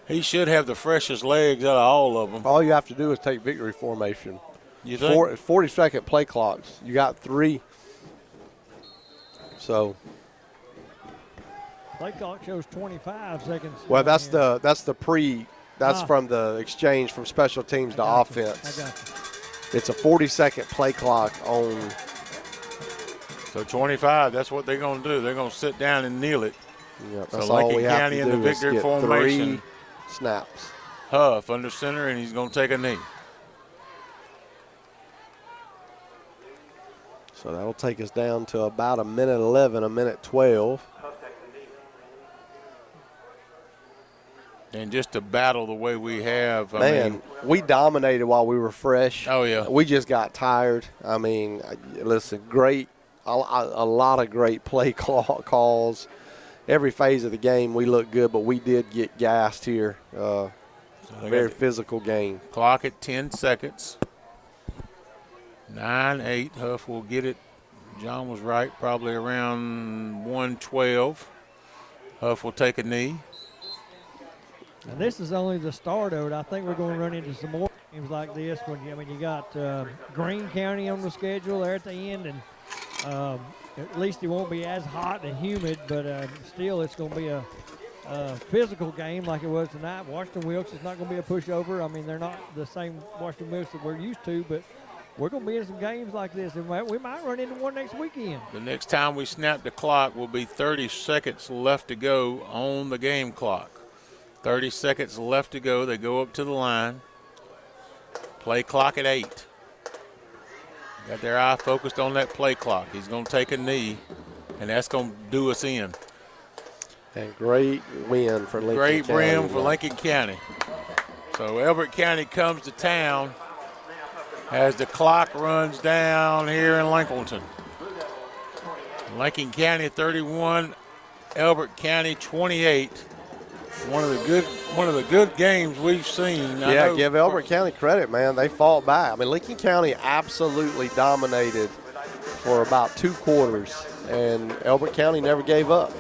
He should have the freshest legs out of all of them. All you have to do is take victory formation. You think? 40-second play clocks. You got 3. So. Play clock shows 25 seconds. Well, that's from the exchange from special teams to offense. I got you. It's a 40-second play clock on. So 25, that's what they're going to do. They're going to sit down and kneel it. Yep, that's so all Lincoln we have County to in do the is victory get formation. 3 snaps. Huff under center, and he's going to take a knee. So that'll take us down to about a minute 11, a minute 12. And just to battle the way we have, we dominated while we were fresh. Oh, yeah. We just got tired. I mean, listen, a lot of great play calls. Every phase of the game, we looked good, but we did get gassed here. Very physical game. Clock at 10 seconds. 9-8. Huff will get it. John was right, probably around 1:12. Huff will take a knee. And this is only the start of it. I think we're going to run into some more games like this. You got Greene County on the schedule there at the end, and at least it won't be as hot and humid, but still it's going to be a physical game like it was tonight. Washington Wilkes is not going to be a pushover. I mean, they're not the same Washington Wilkes that we're used to, but we're going to be in some games like this, and we might run into one next weekend. The next time we snap the clock will be 30 seconds left to go on the game clock. 30 seconds left to go. They go up to the line. Play clock at 8. Got their eye focused on that play clock. He's going to take a knee, and that's going to do us in. And great win for Lincoln Great County. win for Lincoln County. So Elbert County comes to town as the clock runs down here in Lincolnton. Lincoln County 31, Elbert County 28. One of the good games we've seen. Yeah, give Elbert County credit, man. They fought back. I mean, Lincoln County absolutely dominated for about 2 quarters, and Elbert County never gave up.